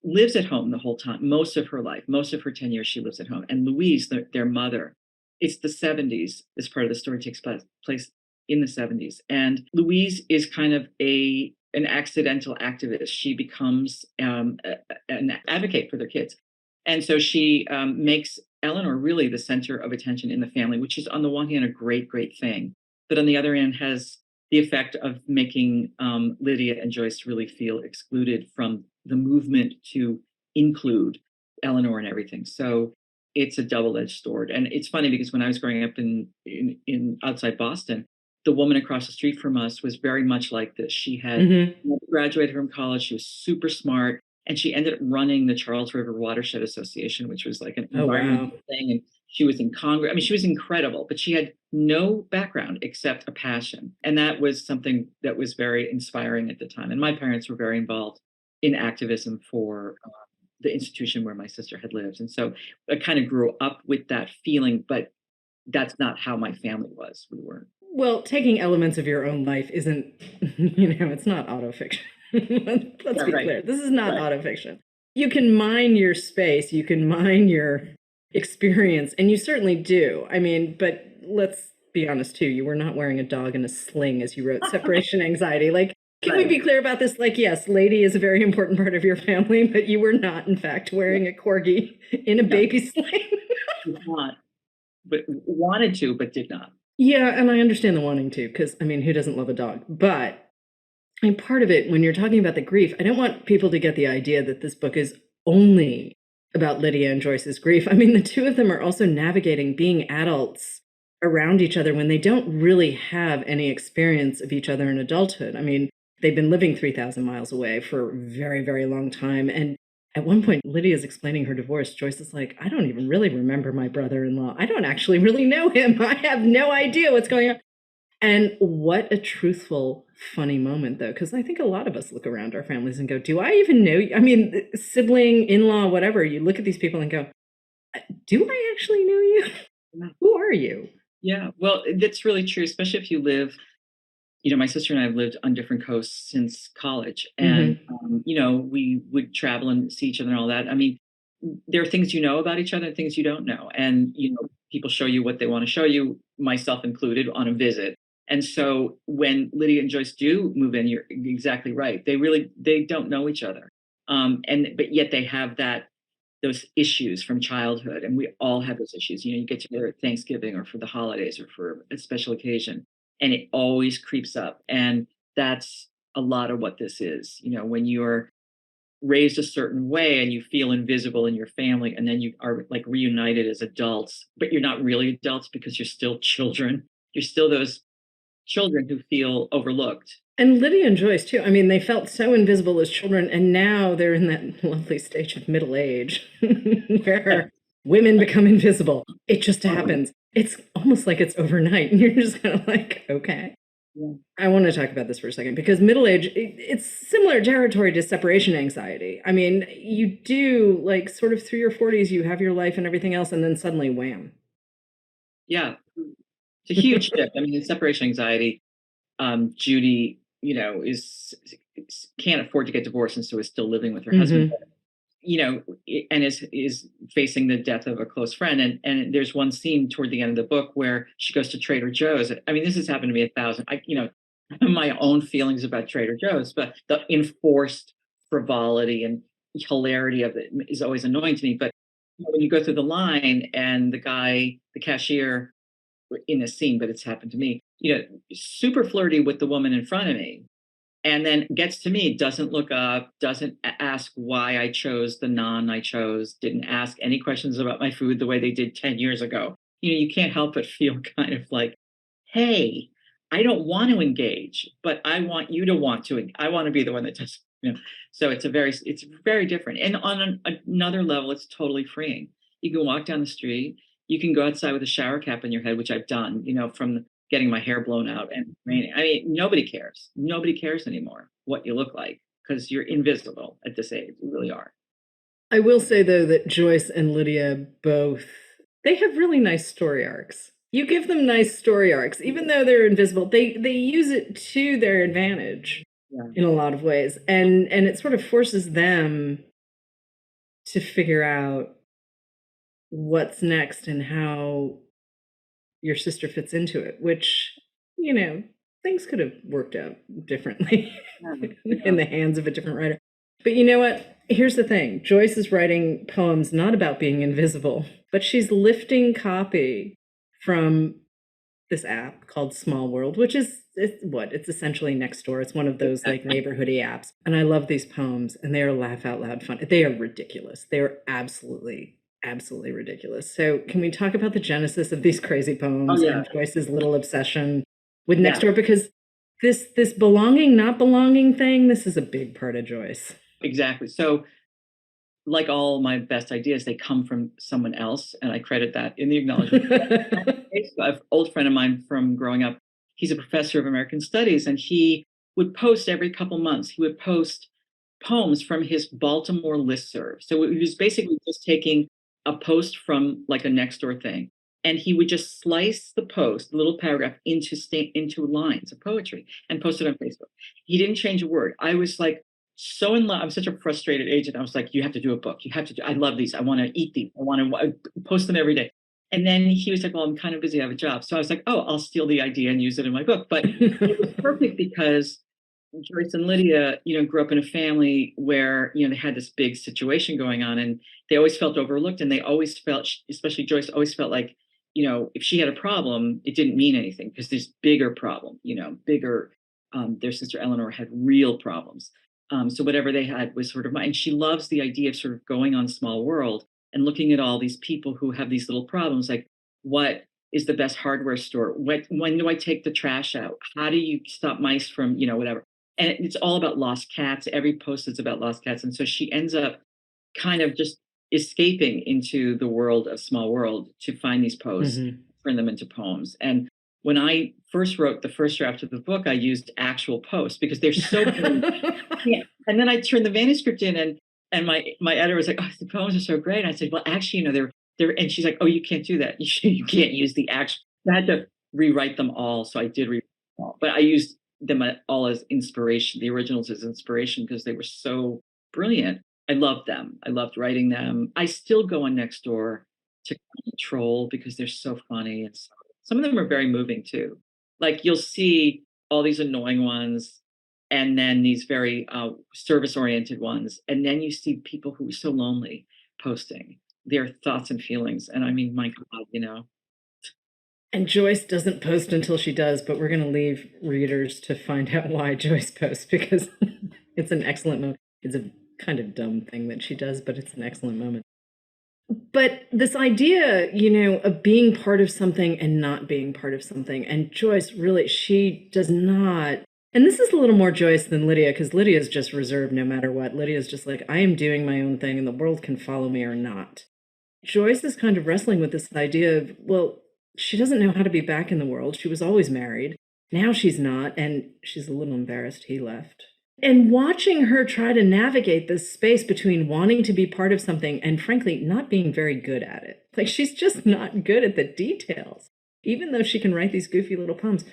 lives at home the whole time, most of her life, most of her 10 years, she lives at home. And Louise, their mother, it's the 70s. This part of the story takes place in the 70s. And Louise is kind of an accidental activist. She becomes an advocate for their kids. And so she makes Eleanor really the center of attention in the family, which is on the one hand a great, great thing. But on the other hand has the effect of making Lydia and Joyce really feel excluded from the movement to include Eleanor and everything. So it's a double-edged sword. And it's funny because when I was growing up in outside Boston, the woman across the street from us was very much like this. She had graduated from college. She was super smart. And she ended up running the Charles River Watershed Association, which was like an environmental thing. And she was in Congress. I mean, she was incredible, but she had no background except a passion. And that was something that was very inspiring at the time. And my parents were very involved in activism for the institution where my sister had lived. And so I kind of grew up with that feeling, but that's not how my family was. We weren't. Well, taking elements of your own life isn't, it's not autofiction. Let's be clear. This is not autofiction. You can mine your space, you can mine your experience, and you certainly do. I mean, but let's be honest too, you were not wearing a dog in a sling as you wrote Separation Anxiety. Like, can we be clear about this? Like, yes, Lady is a very important part of your family, but you were not, in fact, wearing a corgi in a baby sling. Did not, but wanted to, but did not. Yeah, and I understand the wanting to, because, I mean, who doesn't love a dog? But part of it, when you're talking about the grief, I don't want people to get the idea that this book is only about Lydia and Joyce's grief. I mean, the two of them are also navigating being adults around each other when they don't really have any experience of each other in adulthood. I mean, they've been living 3,000 miles away for a very, very long time. And at one point, Lydia's explaining her divorce. Joyce is like, I don't even really remember my brother-in-law. I don't actually really know him. I have no idea what's going on. And what a truthful, funny moment, though, because I think a lot of us look around our families and go, do I even know you? I mean, sibling, in-law, whatever, you look at these people and go, do I actually know you? Who are you? Yeah. Well, that's really true, especially if you live, my sister and I have lived on different coasts since college. And, Mm-hmm. we would travel and see each other and all that. I mean, there are things you know about each other and things you don't know. And, people show you what they want to show you, myself included, on a visit. And so when Lydia and Joyce do move in, you're exactly right. They don't know each other. But yet they have those issues from childhood. And we all have those issues. You get together at Thanksgiving or for the holidays or for a special occasion, and it always creeps up. And that's a lot of what this is. When you're raised a certain way and you feel invisible in your family, and then you are like reunited as adults, but you're not really adults because you're still children. You're still those children who feel overlooked. And Lydia and Joyce, too. I mean, they felt so invisible as children, and now they're in that lovely stage of middle age where women become invisible. It just happens. It's almost like it's overnight, and you're just kind of like, okay. Yeah. I want to talk about this for a second, because middle age, it's similar territory to separation anxiety. I mean, you do, like, sort of through your 40s, you have your life and everything else, and then suddenly, wham. Yeah. It's a huge shift. I mean, in separation anxiety, Judy, is can't afford to get divorced, and so is still living with her husband. But, and is facing the death of a close friend. And there's one scene toward the end of the book where she goes to Trader Joe's. I mean, this has happened to me 1,000. My own feelings about Trader Joe's, but the enforced frivolity and hilarity of it is always annoying to me. But when you go through the line and the cashier in this scene, but it's happened to me, super flirty with the woman in front of me. And then gets to me, doesn't look up, doesn't ask why I chose the naan I chose, didn't ask any questions about my food the way they did 10 years ago. You can't help but feel kind of like, hey, I don't want to engage, but I want you to want to. I want to be the one that does. So it's very different. And on another level, it's totally freeing. You can walk down the street. You can go outside with a shower cap on your head, which I've done, from getting my hair blown out and raining. I mean, nobody cares. Nobody cares anymore what you look like because you're invisible at this age. You really are. I will say, though, that Joyce and Lydia both, they have really nice story arcs. You give them nice story arcs, even though they're invisible. They use it to their advantage in a lot of ways. And it sort of forces them to figure out what's next and how your sister fits into it, which, things could have worked out differently in the hands of a different writer. But you know what? Here's the thing. Joyce is writing poems not about being invisible, but she's lifting copy from this app called Small World, which is it's essentially Nextdoor. It's one of those like neighborhoody apps. And I love these poems, and they are laugh out loud fun. They are ridiculous. They are absolutely ridiculous. So can we talk about the genesis of these crazy poems and Joyce's little obsession with Nextdoor? Because this belonging, not belonging thing, this is a big part of Joyce. Exactly. So like all my best ideas, they come from someone else, and I credit that in the acknowledgement. An old friend of mine from growing up, he's a professor of American Studies, and he would post every couple months. He would post poems from his Baltimore listserv. So he was basically just taking a post from like a Nextdoor thing, and he would just slice the post, the little paragraph, into lines of poetry and post it on Facebook. He didn't change a word. I was like so in love. I'm such a frustrated agent. I was like, you have to do a book. You have to do. I love these. I want to eat these. I want to post them every day. And then he was like, well, I'm kind of busy. I have a job. So I was like, oh, I'll steal the idea and use it in my book. But it was perfect because Joyce and Lydia, grew up in a family where, they had this big situation going on, and they always felt overlooked. And they always felt, especially Joyce, always felt like, if she had a problem, it didn't mean anything because there's bigger problem, bigger. Their sister Eleanor had real problems. So whatever they had was sort of mine. And she loves the idea of sort of going on Small World and looking at all these people who have these little problems, like what is the best hardware store? When do I take the trash out? How do you stop mice from, whatever? And it's all about lost cats. Every post is about lost cats. And so she ends up kind of just escaping into the world of Small World to find these posts, turn them into poems. And when I first wrote the first draft of the book, I used actual posts because they're so good. And then I turned the manuscript in, and my editor was like, oh, the poems are so great. And I said, well, actually, they're there, and she's like, "Oh, you can't do that. You can't use the action." I had to rewrite them all, so I did rewrite them all, but I used them all as inspiration, the originals as inspiration because they were so brilliant. I loved them. I loved writing them. I still go on Nextdoor to troll because they're so funny, and some of them are very moving too. Like you'll see all these annoying ones, and then these very service oriented ones, and then you see people who are so lonely posting their thoughts and feelings. And I mean, my God, And Joyce doesn't post until she does, but we're going to leave readers to find out why Joyce posts because it's an excellent moment. It's a kind of dumb thing that she does, but it's an excellent moment. But this idea, of being part of something and not being part of something, and Joyce really, she does not. And this is a little more Joyce than Lydia, because Lydia's just reserved no matter what. Lydia's just like, I am doing my own thing and the world can follow me or not. Joyce is kind of wrestling with this idea of, well, she doesn't know how to be back in the world. She was always married. Now she's not, and she's a little embarrassed he left. And watching her try to navigate this space between wanting to be part of something and, frankly, not being very good at it. Like, she's just not good at the details. Even though she can write these goofy little poems,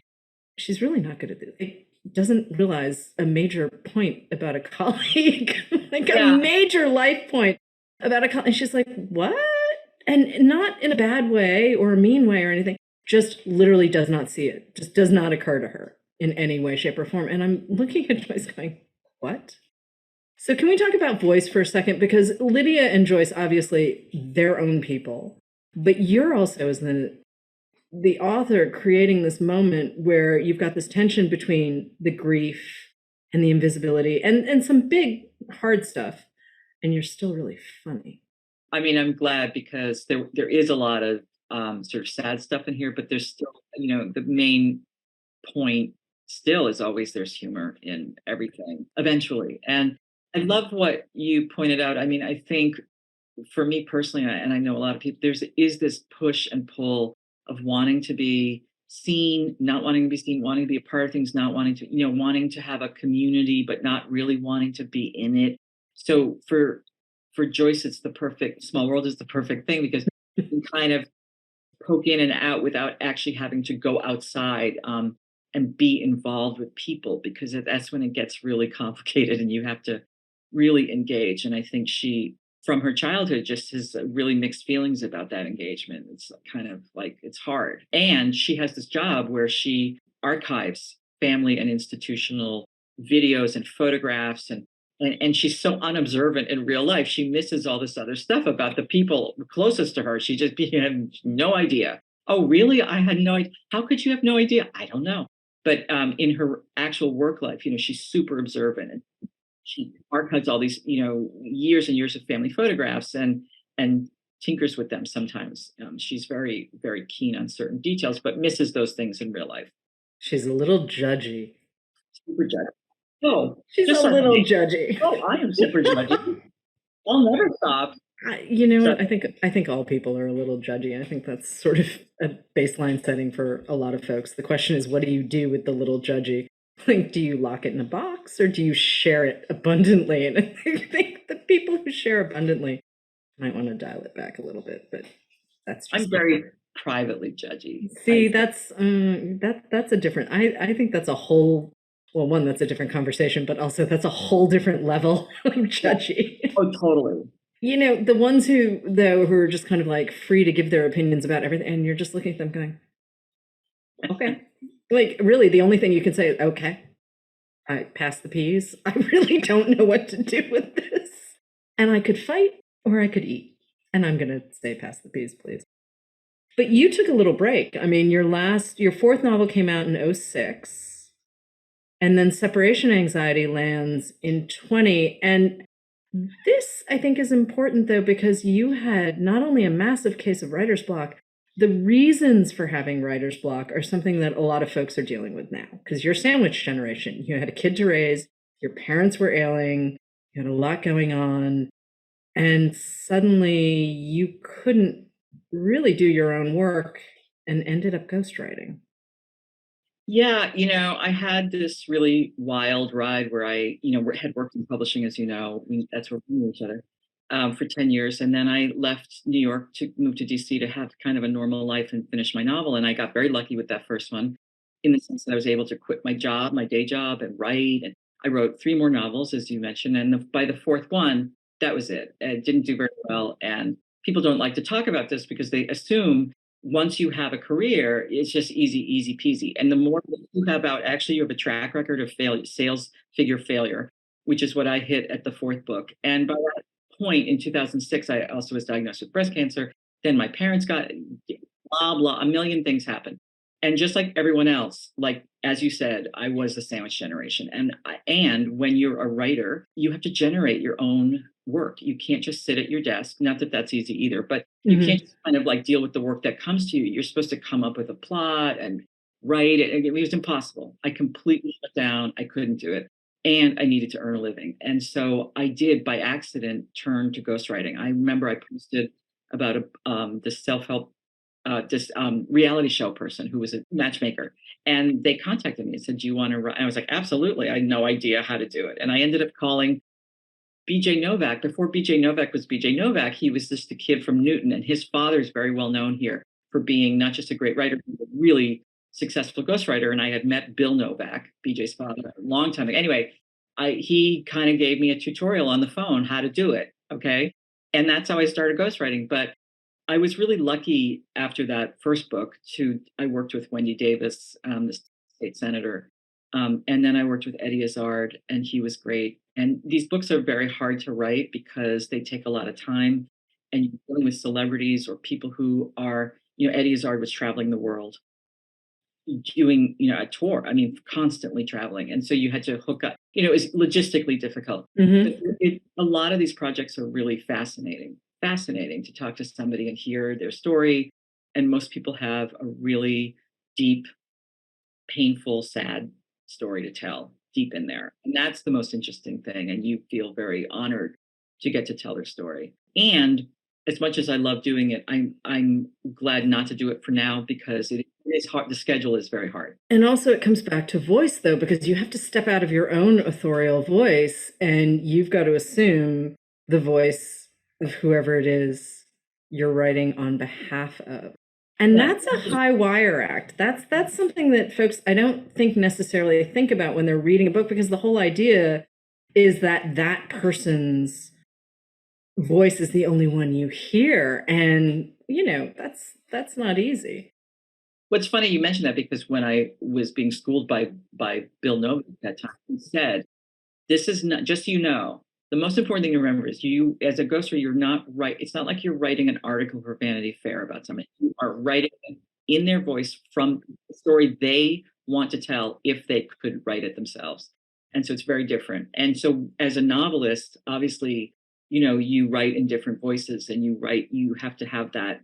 she's really not good at it. It doesn't realize a major point about a colleague, like a major life point about a colleague. And she's like, what? And not in a bad way or a mean way or anything, just literally does not see it, just does not occur to her in any way, shape, or form. And I'm looking at Joyce going, what? So can we talk about voice for a second? Because Lydia and Joyce, obviously, their own people, but you're also, as the author, creating this moment where you've got this tension between the grief and the invisibility and some big, hard stuff, and you're still really funny. I mean, I'm glad because there is a lot of sort of sad stuff in here, but there's still, the main point still is always there's humor in everything eventually. And I love what you pointed out. I mean, I think for me personally, and I know a lot of people, is this push and pull of wanting to be seen, not wanting to be seen, wanting to be a part of things, not wanting to, wanting to have a community, but not really wanting to be in it. So for Joyce, it's the perfect, Small World is the perfect thing because you can kind of poke in and out without actually having to go outside and be involved with people, because that's when it gets really complicated and you have to really engage. And I think she, from her childhood, just has really mixed feelings about that engagement. It's kind of like, it's hard. And she has this job where she archives family and institutional videos and photographs, and she's so unobservant in real life. She misses all this other stuff about the people closest to her. She just had no idea. Oh, really? I had no idea. How could you have no idea? I don't know. But in her actual work life, she's super observant, and she archives all these, years and years of family photographs and tinkers with them sometimes. She's very, very keen on certain details, but misses those things in real life. She's a little judgy. Super judgy. Oh, she's a little judgy. Oh, I am super judgy. I'll never stop. You know what? I think all people are a little judgy. I think that's sort of a baseline setting for a lot of folks. The question is, what do you do with the little judgy? Like, do you lock it in a box or do you share it abundantly? And I think the people who share abundantly might want to dial it back a little bit, but that's just I'm very privately judgy. See, that's a different. I think that's a whole. Well, one, that's a different conversation, but also that's a whole different level of judgy. Oh, totally. The ones who are just kind of like free to give their opinions about everything, and you're just looking at them going, okay. Like, really, the only thing you can say is, okay, I pass the peas. I really don't know what to do with this. And I could fight or I could eat. And I'm going to say pass the peas, please. But you took a little break. I mean, your fourth novel came out in 2006. And then Separation Anxiety lands in 2020. And this, I think, is important, though, because you had not only a massive case of writer's block, the reasons for having writer's block are something that a lot of folks are dealing with now. Because you're sandwich generation. You had a kid to raise, your parents were ailing, you had a lot going on, and suddenly you couldn't really do your own work and ended up ghostwriting. Yeah, I had this really wild ride where I, had worked in publishing, as you know. That's where we knew each other. for 10 years. And then I left New York to move to DC to have kind of a normal life and finish my novel. And I got very lucky with that first one in the sense that I was able to quit my job, my day job, and write. And I wrote three more novels, as you mentioned. And by the fourth one, that was it. It didn't do very well. And people don't like to talk about this because they assume once you have a career, it's just easy peasy. And the more that you have out, actually, you have a track record of sales figure failure, which is what I hit at the fourth book. And by that point in 2006, I also was diagnosed with breast cancer. Then my parents got blah, blah, a million things happened. And just like everyone else, like, as you said, I was the sandwich generation. And when you're a writer, you have to generate your own work. You can't just sit at your desk. Not that that's easy either, but you can't just kind of like deal with the work that comes to you. You're supposed to come up with a plot and write it. It was impossible. I completely shut down. I couldn't do it. And I needed to earn a living. And so I did, by accident, turn to ghostwriting. I remember I posted about this self-help this reality show person who was a matchmaker. And they contacted me and said, do you want to write? I was like, absolutely. I had no idea how to do it. And I ended up calling BJ Novak. Before BJ Novak was BJ Novak, he was just a kid from Newton. And his father is very well known here for being not just a great writer, but a really successful ghostwriter. And I had met Bill Novak, BJ's father, a long time ago. Anyway, he kind of gave me a tutorial on the phone how to do it. Okay. And that's how I started ghostwriting. But I was really lucky after that first book I worked with Wendy Davis, the state senator. And then I worked with Eddie Izzard, and he was great. And these books are very hard to write because they take a lot of time, and you're dealing with celebrities or people who are, Eddie Izzard was traveling the world doing, a tour. I mean, constantly traveling. And so you had to hook up, it was logistically difficult. A lot of these projects are really fascinating to talk to somebody and hear their story. And most people have a really deep, painful, sad story to tell deep in there. And that's the most interesting thing. And you feel very honored to get to tell their story. And as much as I love doing it, I'm glad not to do it for now because it is hard. The schedule is very hard. And also it comes back to voice, though, because you have to step out of your own authorial voice and you've got to assume the voice of whoever it is you're writing on behalf of. And that's a high wire act. That's something that folks, I don't think necessarily think about when they're reading a book, because the whole idea is that that person's voice is the only one you hear. And, that's not easy. What's funny, you mentioned that because when I was being schooled by Bill Novak at that time, he said, this is not, just so you know, the most important thing to remember is you, as a ghostwriter, you're not right. It's not like you're writing an article for Vanity Fair about somebody. You are writing in their voice from the story they want to tell if they could write it themselves. And so it's very different. And so as a novelist, obviously, you write in different voices and you have to have that,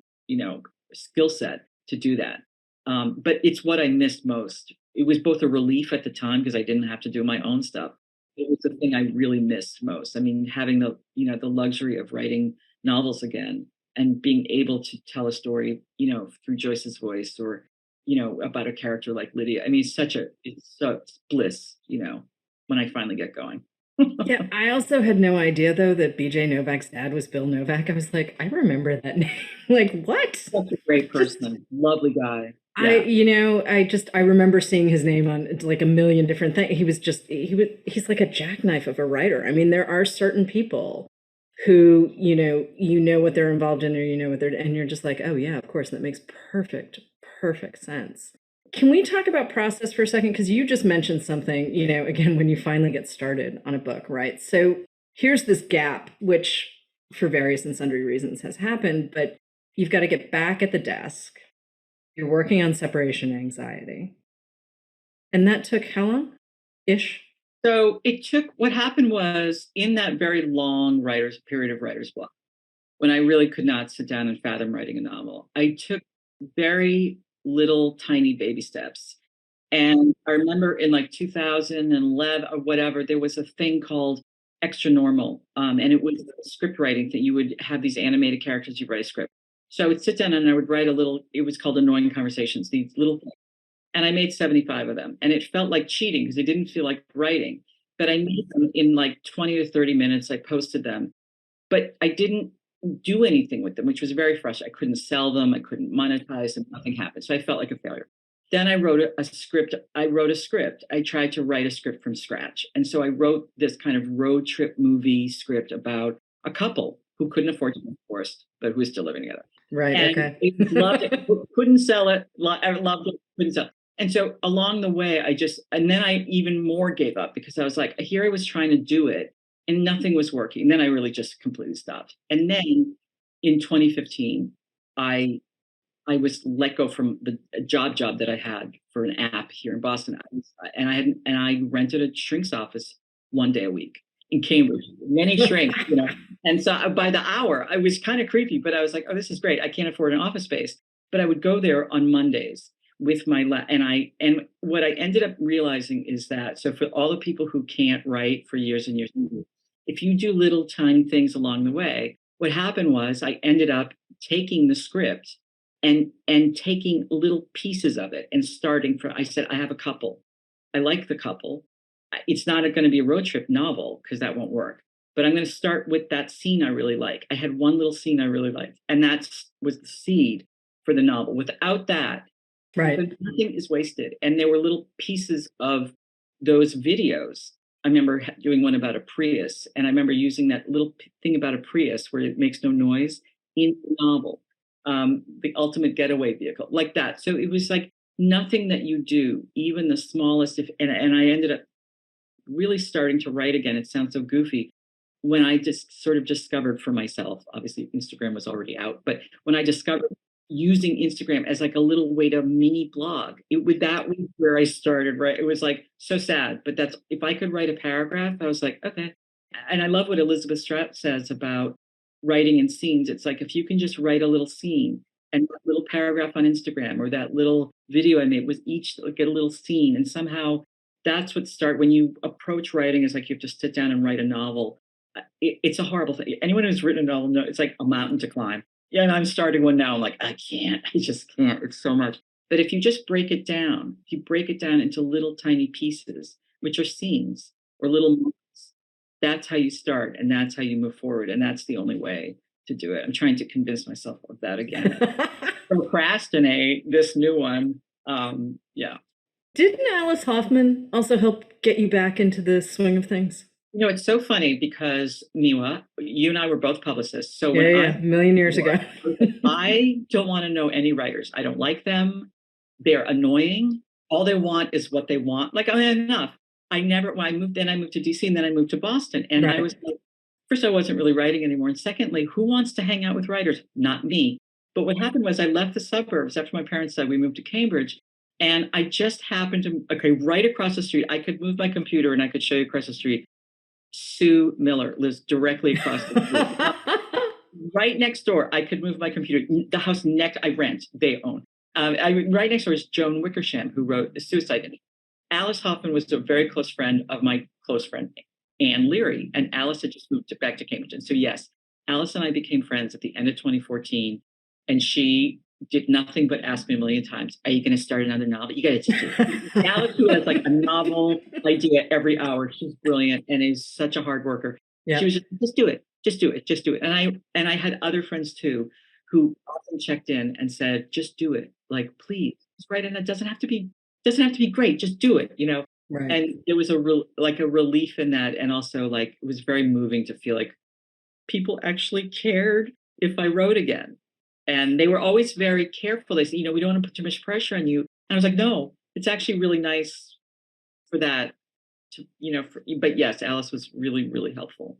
skill set to do that. But it's what I missed most. It was both a relief at the time because I didn't have to do my own stuff. It was the thing I really missed most. I mean, having the luxury of writing novels again and being able to tell a story, through Joyce's voice or, about a character like Lydia. I mean, it's such bliss, when I finally get going. Yeah, I also had no idea, though, that BJ Novak's dad was Bill Novak. I was like, I remember that name. Like, what? Such a great person. Lovely guy. Yeah. I remember seeing his name on like a million different things. He's like a jackknife of a writer. I mean, there are certain people who, what they're involved in, or what they're, and you're just like, oh yeah, of course, that makes perfect sense. Can we talk about process for a second? Because you just mentioned something, again, when you finally get started on a book, right? So here's this gap, which for various and sundry reasons has happened, but you've got to get back at the desk. You're working on separation anxiety. And that took how long? Ish? So what happened was in that very long period of writer's block, when I really could not sit down and fathom writing a novel, I took very little tiny baby steps. And I remember in like 2011 or whatever, there was a thing called Extra Normal. And it was a script writing thing. You would have these animated characters, you write a script. So I would sit down and I would write it was called Annoying Conversations, these little things. And I made 75 of them. And it felt like cheating because it didn't feel like writing. But I made them in like 20 to 30 minutes. I posted them. but I didn't do anything with them, which was very frustrating. I couldn't sell them, I couldn't monetize them, nothing happened. So I felt like a failure. Then I wrote a script. I tried to write a script from scratch. And so I wrote this kind of road trip movie script about a couple who couldn't afford to be divorced, but who was still living together. Right. And Okay. it, loved it, couldn't sell it, I loved it, couldn't sell it. And so along the way, and then I even more gave up because I was like, here I was trying to do it and nothing was working. And then I really just completely stopped. And then in 2015, I was let go from the job that I had for an app here in Boston, and I rented a shrink's office one day a week in Cambridge. Many shrinks, and so by the hour, I was kind of creepy, but I was like, oh, this is great. I can't afford an office space, but I would go there on Mondays with my and what I ended up realizing is that so for all the people who can't write for years and years, if you do little tiny things along the way, what happened was I ended up taking the script and taking little pieces of it and starting from, I said, I have a couple. I like the couple. It's not going to be a road trip novel because that won't work. But I'm going to start with that scene I really like. I had one little scene I really liked, and that was the seed for the novel. Without that, right, nothing is wasted. And there were little pieces of those videos. I remember doing one about a Prius, and I remember using that little thing about a Prius where it makes no noise in the novel. The ultimate getaway vehicle, like that. So it was like nothing that you do, even the smallest. And I ended up really starting to write again. It sounds so goofy when I just sort of discovered for myself. Obviously, Instagram was already out, but when I discovered using Instagram as like a little way to mini blog, that was where I started. Right, it was like so sad, but that's if I could write a paragraph, I was like, okay. And I love what Elizabeth Stratt says about writing in scenes. It's like if you can just write a little scene and a little paragraph on Instagram or that little video I made with each get a little scene, and somehow that's what when you approach writing is like you have to sit down and write a novel. It's a horrible thing. Anyone who's written a novel knows it's like a mountain to climb. Yeah, and I'm starting one now. I'm like, I just can't. It's so much. But if you just break it down, if you break it down into little tiny pieces, which are scenes or little moments, that's how you start and that's how you move forward. And that's the only way to do it. I'm trying to convince myself of that again. Procrastinate this new one. Yeah. Didn't Alice Hoffman also help get you back into the swing of things? It's so funny because Miwa, you and I were both publicists. So a million years ago, I don't want to know any writers. I don't like them. They're annoying. All they want is what they want. Like, enough. When I moved to DC and then I moved to Boston. And I was like, first, I wasn't really writing anymore. And secondly, who wants to hang out with writers? Not me. But what happened was I left the suburbs after my parents said we moved to Cambridge. And I just happened to, right across the street, I could move my computer and I could show you across the street. Sue Miller lives directly across the street. Right next door, I could move my computer. The house next, I rent, they own. Right next door is Joan Wickersham, who wrote The Suicide Inn. Alice Hoffman was a very close friend of my close friend, Anne Leary, and Alice had just moved back to Cambridge. And so, yes, Alice and I became friends at the end of 2014, and she did nothing but ask me a million times, are you going to start another novel? You got to do it. Alice, who has like a novel idea every hour, she's brilliant and is such a hard worker. Yep. She was just do it. Just do it. Just do it. And I had other friends too, who often checked in and said, just do it. Like, please, just write it. It doesn't have to be great. Just do it, Right. And there was a relief in that. And also like, it was very moving to feel like people actually cared if I wrote again. And they were always very careful. They said, we don't want to put too much pressure on you. And I was like, no, it's actually really nice for that but yes, Alice was really, really helpful.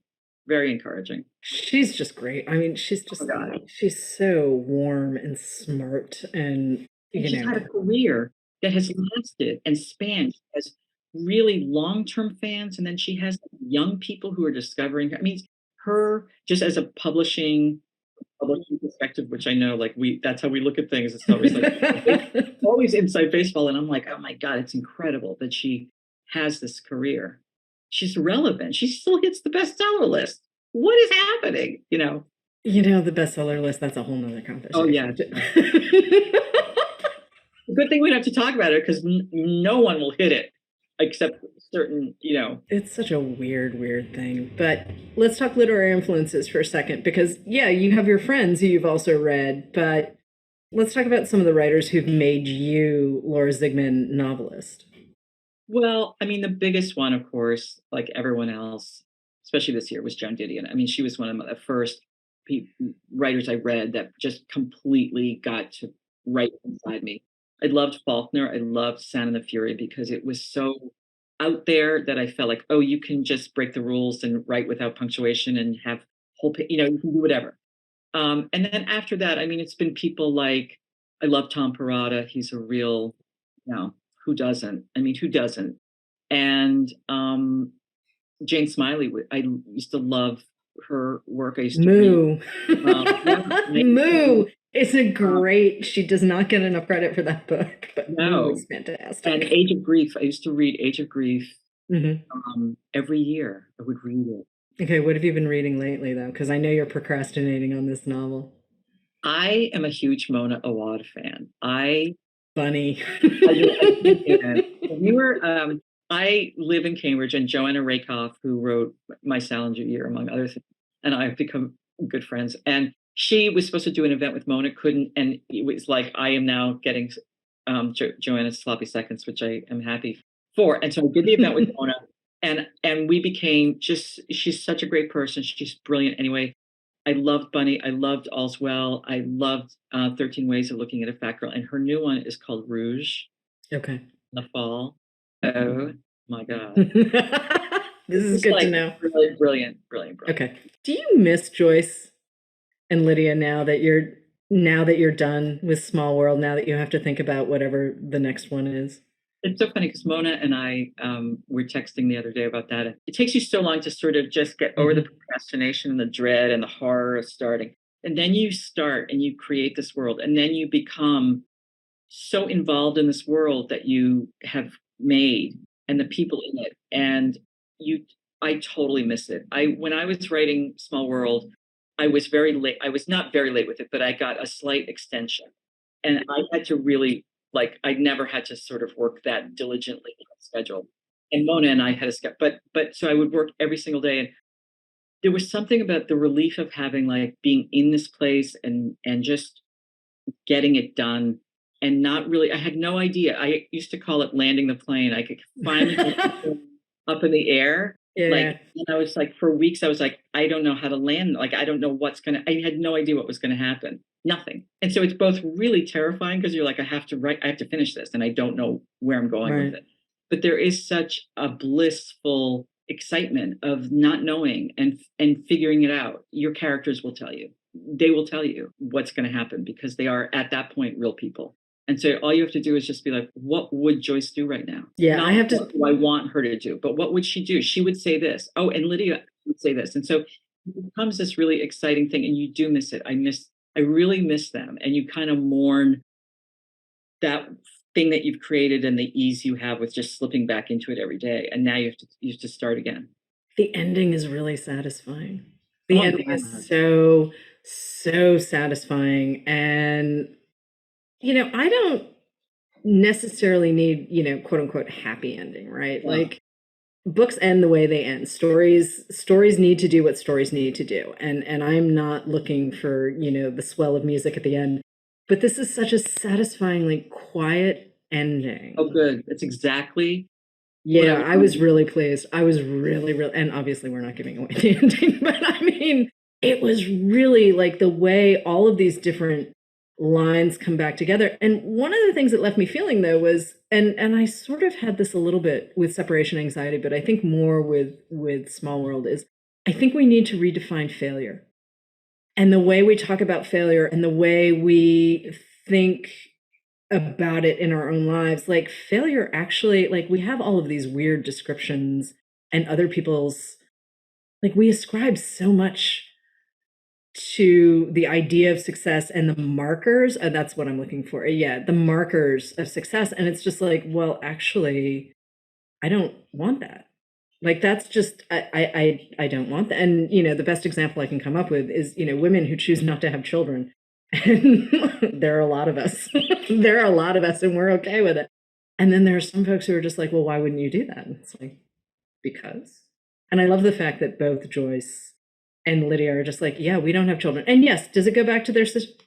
Very encouraging. She's just great. I mean, she's just, she's so warm and smart and she's had a career that has lasted and spanned. She has really long-term fans. And then she has young people who are discovering her. I mean, her just as a publishing perspective, which I know, like that's how we look at things. It's always like always inside baseball. And I'm like, oh my God, it's incredible that she has this career. She's relevant. She still hits the bestseller list. What is happening? The bestseller list, that's a whole nother conversation. Oh yeah. Good thing we don't have to talk about it because no one will hit it except certain, It's such a weird thing. But let's talk literary influences for a second, because yeah, you have your friends who you've also read, but let's talk about some of the writers who've made you, Laura Zigman, novelist. Well, I mean, the biggest one, of course, like everyone else, especially this year, was Joan Didion. I mean, she was one of the first writers I read that just completely got to write inside me. I loved Faulkner. I loved Sound and the Fury because it was so out there that I felt like, oh, you can just break the rules and write without punctuation and have you can do whatever. And then after that, I mean, it's been people like I love Tom Perrotta. He's a real, you know, who doesn't? I mean, who doesn't? And Jane Smiley, I used to love her work. I used to Moo. read. Moo is a great, she does not get enough credit for that book, but No. Moo is fantastic. And Age of Grief. I used to read Age of Grief Mm-hmm. every year. I would read it. Okay, what have you been reading lately, though? Because I know you're procrastinating on this novel. I am a huge Mona Awad fan. Funny. I live in Cambridge, and Joanna Rakoff, who wrote My Salinger Year, among other things, and I've become good friends. And she was supposed to do an event with Mona, couldn't, and it was like I am now getting Joanna's sloppy seconds, which I am happy for. And so I did the event with Mona, and we became just. She's such a great person. She's brilliant. Anyway, I loved Bunny. I loved All's Well. I loved 13 Ways of Looking at a Fat Girl, and her new one is called Rouge. Okay. In the fall. Oh my God. This is good to know. Really brilliant. Okay. Do you miss Joyce and Lydia now that you're done with Small World, now that you have to think about whatever the next one is? It's so funny because Mona and I were texting the other day about that. It takes you so long to sort of just get over the procrastination and the dread and the horror of starting. And then you start and you create this world, and then you become so involved in this world that you have made and the people in it. And I totally miss it. When I was writing Small World, I was very late. I was not very late with it, but I got a slight extension. And I had to really, I never had to sort of work that diligently on a schedule. And Mona and I had a schedule, but so I would work every single day. And there was something about the relief of having being in this place and just getting it done. And not really, I had no idea. I used to call it landing the plane. I could finally get up in the air. Yeah. And I was for weeks, I was I don't know how to land. I don't know I had no idea what was going to happen. Nothing. And so it's both really terrifying because you're I have to finish this and I don't know where I'm going with it. But there is such a blissful excitement of not knowing and figuring it out. Your characters will tell you. They will tell you what's going to happen because they are at that point real people. And so all you have to do is just be what would Joyce do right now? Yeah, Not I have to. What do I want her to do? But what would she do? She would say this. Oh, and Lydia would say this. And so it becomes this really exciting thing. And you do miss it. I really miss them. And you kind of mourn that thing that you've created and the ease you have with just slipping back into it every day. And now you have to start again. The ending is really satisfying. The ending is so satisfying. And I don't necessarily need, quote unquote, happy ending, right? Yeah. Books end the way they end. Stories need to do what stories need to do. And I'm not looking for, the swell of music at the end. But this is such a satisfyingly quiet ending. Oh, good. That's exactly. Yeah, I was really pleased. I was really, and obviously we're not giving away the ending, but I mean, it was really the way all of these different lines come back together. And one of the things that left me feeling though was, and I sort of had this a little bit with separation anxiety, but I think more with Small World is I think we need to redefine failure. And the way we talk about failure and the way we think about it in our own lives, failure actually, we have all of these weird descriptions and other people's, we ascribe so much to the idea of success and the markers, and that's what I'm looking for. Yeah, the markers of success. And it's just well, actually, I don't want that. That's just, I don't want that. And, the best example I can come up with is, women who choose not to have children. And there are a lot of us. There are a lot of us, and we're okay with it. And then there are some folks who are just well, why wouldn't you do that? And it's because. And I love the fact that both Joyce and Lydia are just like, yeah, we don't have children. And yes, does it go back to their sister?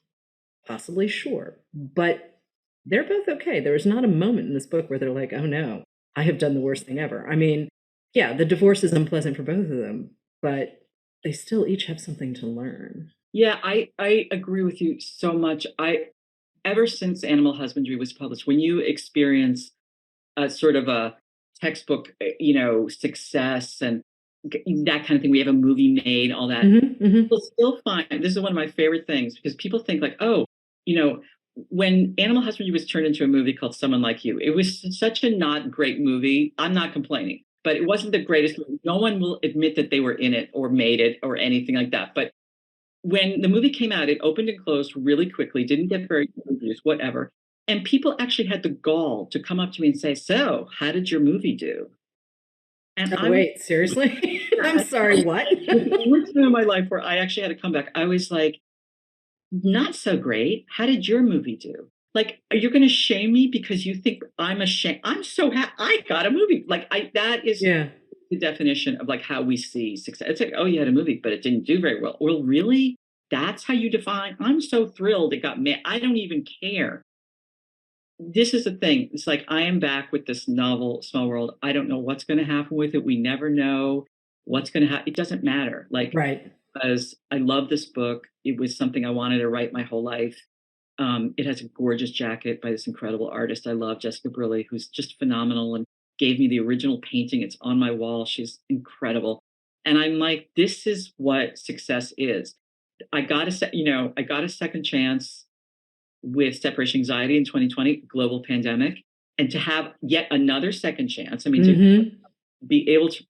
Possibly, sure. But they're both okay. There is not a moment in this book where they're like, oh no, I have done the worst thing ever. I mean, yeah, the divorce is unpleasant for both of them, but they still each have something to learn. Yeah, I agree with you so much. Ever since Animal Husbandry was published, when you experience a sort of a textbook, success and that kind of thing, we have a movie made, all that. People still find this is one of my favorite things because people think like, oh, when Animal Husbandry was turned into a movie called Someone Like You, it was such a not great movie. I'm not complaining, but it wasn't the greatest movie. No one will admit that they were in it or made it or anything like that. But when the movie came out, it opened and closed really quickly, didn't get very good reviews, whatever. And people actually had the gall to come up to me and say, so how did your movie do? And oh, wait, seriously? I'm sorry, what? One time in my life where I actually had to come back, I was like, not so great. How did your movie do? Like, are you going to shame me because you think I'm ashamed? I'm so happy I got a movie. Like, that is the definition of like how we see success. It's like, oh, you had a movie, but it didn't do very well. Well, really? That's how you define? I'm so thrilled it got made. I don't even care. This is the thing. It's like, I am back with this novel, Small World. I don't know what's going to happen with it. We never know what's going to happen. It doesn't matter. Like, right. Because I love this book. It was something I wanted to write my whole life. It has a gorgeous jacket by this incredible artist I love, Jessica Brilli, who's just phenomenal and gave me the original painting. It's on my wall. She's incredible. And I'm like, this is what success is. I got a second chance with separation anxiety in 2020, global pandemic, and to have yet another second chance. I mean, to be able to,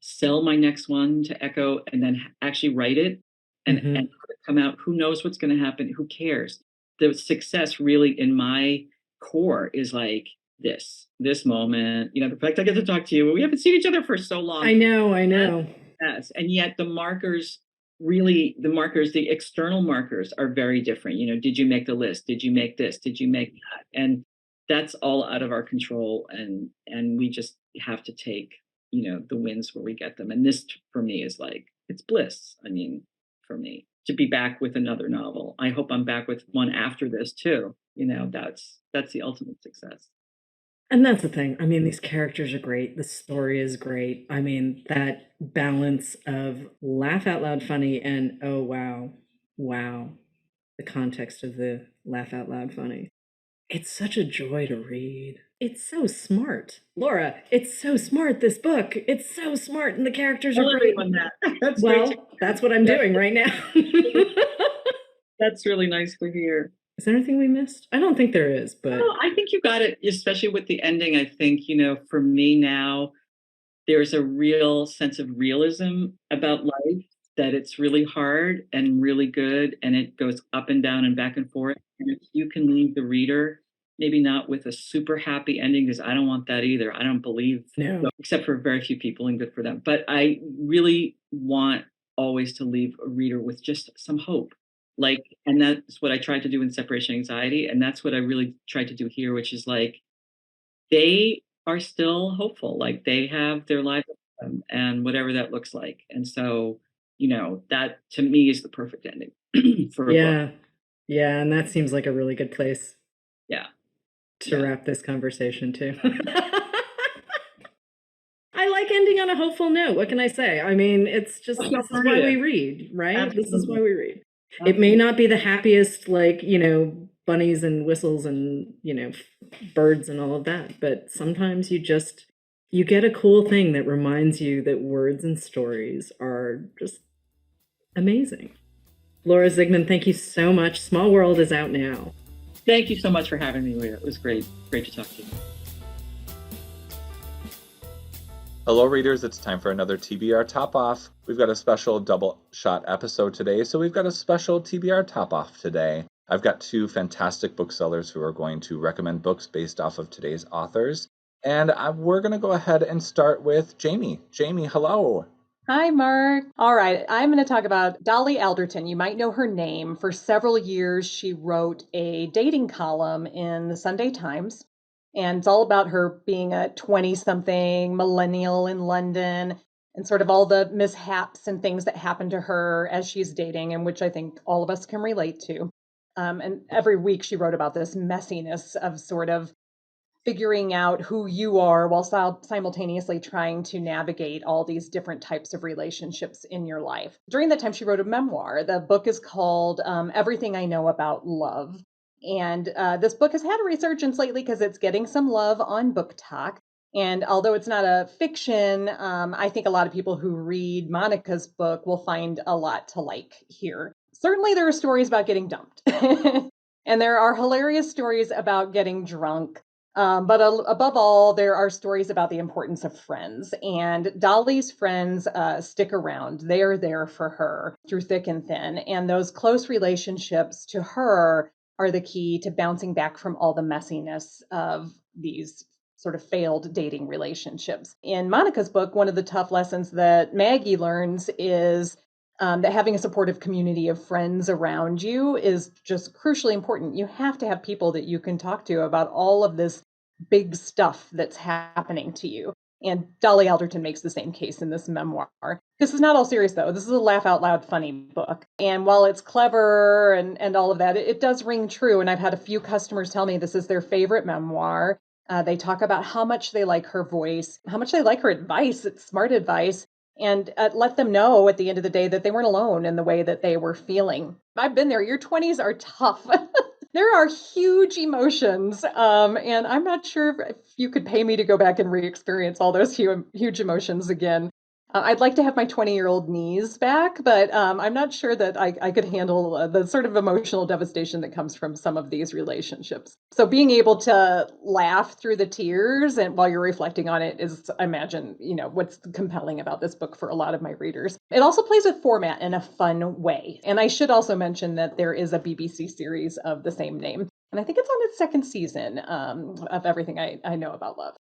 sell my next one to Echo and then actually write it and come out. Who knows what's going to happen? Who cares? The success really in my core is like this moment, the fact I get to talk to you. We haven't seen each other for so long. I know. Yes. And yet the markers, the external markers are very different. Did you make the list? Did you make this? Did you make that? And that's all out of our control. And we just have to take, the wins where we get them. And this for me is like, it's bliss. I mean, for me to be back with another novel. I hope I'm back with one after this too. That's the ultimate success. And that's the thing. I mean, these characters are great. The story is great. I mean, that balance of laugh out loud funny and oh, wow, the context of the laugh out loud funny. It's such a joy to read. It's so smart. Laura, it's so smart, this book. It's so smart, and the characters are great. That's that's what I'm doing right now. That's really nice to hear. Is there anything we missed? I don't think there is, but I think you got it, especially with the ending. I think, for me now, there's a real sense of realism about life, that it's really hard and really good, and it goes up and down and back and forth. And if you can leave the reader, maybe not with a super happy ending, because I don't want that either. I don't believe, except for very few people, and good for them. But I really want always to leave a reader with just some hope. And that's what I tried to do in Separation Anxiety. And that's what I really tried to do here, which is like, they are still hopeful. Like, they have their life and whatever that looks like. And so, that to me is the perfect ending for a book. Yeah. And that seems like a really good place. To wrap this conversation too. I like ending on a hopeful note. What can I say? I mean, it's just, this is why we read, right? Absolutely. This is why we read. Absolutely. It may not be the happiest, bunnies and whistles and, birds and all of that, but sometimes you get a cool thing that reminds you that words and stories are just amazing. Laura Zigman, thank you so much. Small World is out now. Thank you so much for having me, Leah. It was great to talk to you. Hello, readers. It's time for another TBR Top Off. We've got a special double shot episode today, so we've got a special TBR Top Off today. I've got two fantastic booksellers who are going to recommend books based off of today's authors. And we're going to go ahead and start with Jamie. Jamie, hello. Hi, Mark. All right, I'm going to talk about Dolly Alderton. You might know her name. For several years, she wrote a dating column in the Sunday Times. And it's all about her being a 20-something millennial in London and sort of all the mishaps and things that happen to her as she's dating, and which I think all of us can relate to. And every week she wrote about this messiness of sort of figuring out who you are while simultaneously trying to navigate all these different types of relationships in your life. During that time, she wrote a memoir. The book is called Everything I Know About Love. And this book has had a resurgence lately because it's getting some love on Book Talk. And although it's not a fiction, I think a lot of people who read Monica's book will find a lot to like here. Certainly, there are stories about getting dumped. And there are hilarious stories about getting drunk. But above all, there are stories about the importance of friends. And Dolly's friends stick around. They are there for her through thick and thin. And those close relationships to her are the key to bouncing back from all the messiness of these sort of failed dating relationships. In Monica's book, one of the tough lessons that Maggie learns is that having a supportive community of friends around you is just crucially important. You have to have people that you can talk to about all of this big stuff that's happening to you. And Dolly Alderton makes the same case in this memoir. This is not all serious, though. This is a laugh out loud funny book. And while it's clever and all of that, it does ring true. And I've had a few customers tell me this is their favorite memoir. They talk about how much they like her voice, how much they like her advice. It's smart advice. And let them know at the end of the day that they weren't alone in the way that they were feeling. I've been there. Your 20s are tough. There are huge emotions. And I'm not sure if you could pay me to go back and re-experience all those huge emotions again. I'd like to have my 20-year-old knees back, but I'm not sure that I could handle the sort of emotional devastation that comes from some of these relationships. So being able to laugh through the tears and while you're reflecting on it is, I imagine, what's compelling about this book for a lot of my readers. It also plays with format in a fun way. And I should also mention that there is a BBC series of the same name. And I think it's on its second season of Everything I Know About Love.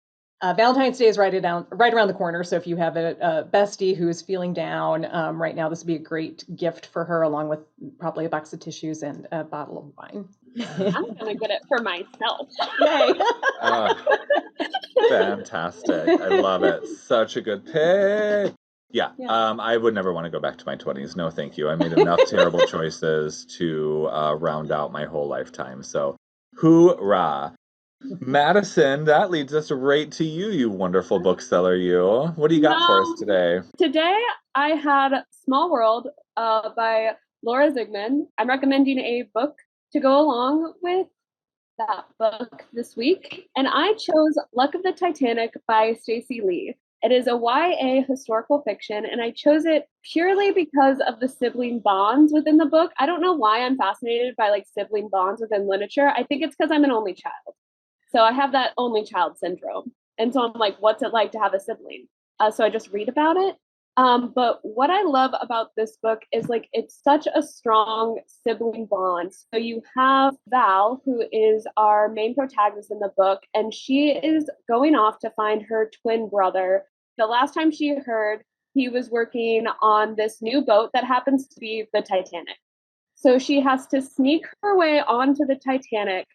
Valentine's Day is right around the corner. So if you have a bestie who is feeling down right now, this would be a great gift for her, along with probably a box of tissues and a bottle of wine. I'm gonna get it for myself. Yay! Fantastic. I love it. Such a good pick. Yeah. I would never want to go back to my 20s. No, thank you. I made enough terrible choices to round out my whole lifetime. So, hoorah. Madison, that leads us right to you, you wonderful bookseller, you. What do you got for us today? Today, I had Small World by Laura Zigman. I'm recommending a book to go along with that book this week, and I chose Luck of the Titanic by Stacey Lee. It is a YA historical fiction, and I chose it purely because of the sibling bonds within the book. I don't know why I'm fascinated by sibling bonds within literature. I think it's because I'm an only child. So I have that only child syndrome. And so I'm like, what's it like to have a sibling? So I just read about it. But what I love about this book is it's such a strong sibling bond. So you have Val, who is our main protagonist in the book, and she is going off to find her twin brother. The last time she heard, he was working on this new boat that happens to be the Titanic. So she has to sneak her way onto the Titanic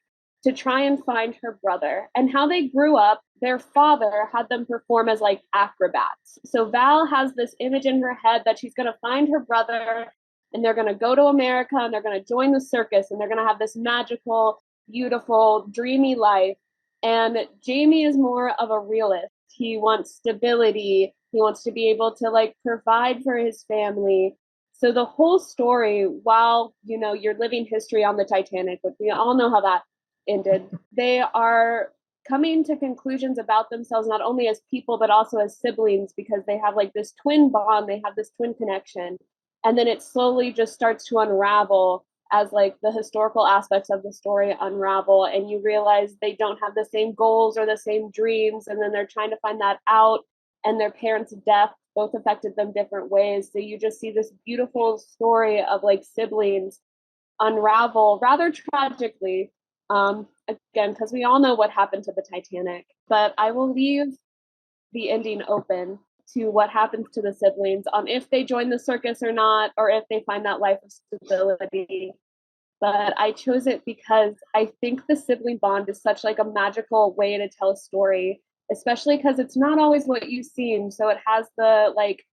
to try and find her brother. And how they grew up, their father had them perform as acrobats. So Val has this image in her head that she's going to find her brother and they're going to go to America and they're going to join the circus and they're going to have this magical, beautiful, dreamy life. And Jamie is more of a realist. He wants stability. He wants to be able to provide for his family. So the whole story, while, you're living history on the Titanic, which we all know how that ended, they are coming to conclusions about themselves, not only as people, but also as siblings, because they have this twin bond, they have this twin connection. And then it slowly just starts to unravel as the historical aspects of the story unravel. And you realize they don't have the same goals or the same dreams. And then they're trying to find that out. And their parents' death both affected them different ways. So you just see this beautiful story of siblings unravel rather tragically. Again, because we all know what happened to the Titanic, but I will leave the ending open to what happens to the siblings on if they join the circus or not, or if they find that life of stability. but I chose it because I think the sibling bond is such like a magical way to tell a story, especially because it's not always what you seem. So it has the like,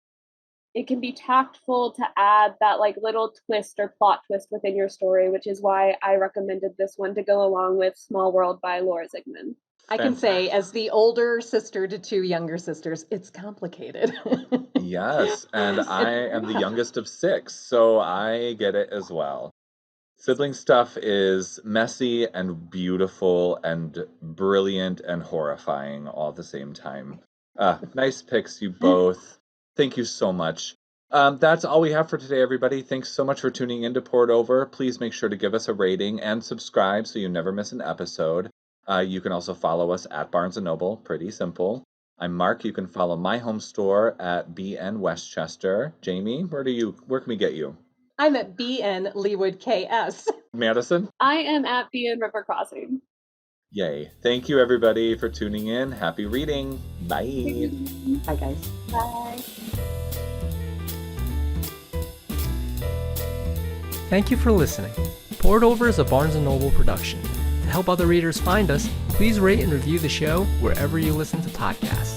it can be tactful to add that like little twist or plot twist within your story, which is why I recommended this one to go along with Small World by Laura Zigman. I can say, as the older sister to two younger sisters, it's complicated. Yes, and I am the youngest of 6, so I get it as well. Sibling stuff is messy and beautiful and brilliant and horrifying all at the same time. Nice picks, you both. Thank you so much. That's all we have for today, everybody. Thanks so much for tuning in to Poured Over. Please make sure to give us a rating and subscribe so you never miss an episode. You can also follow us at Barnes & Noble. Pretty simple. I'm Mark. You can follow my home store at BN Westchester. Jamie, where can we get you? I'm at BN Leewood KS. Madison? I am at BN River Crossing. Yay. Thank you, everybody, for tuning in. Happy reading. Bye. Bye, guys. Bye. Thank you for listening. Poured Over is a Barnes & Noble production. To help other readers find us, please rate and review the show wherever you listen to podcasts.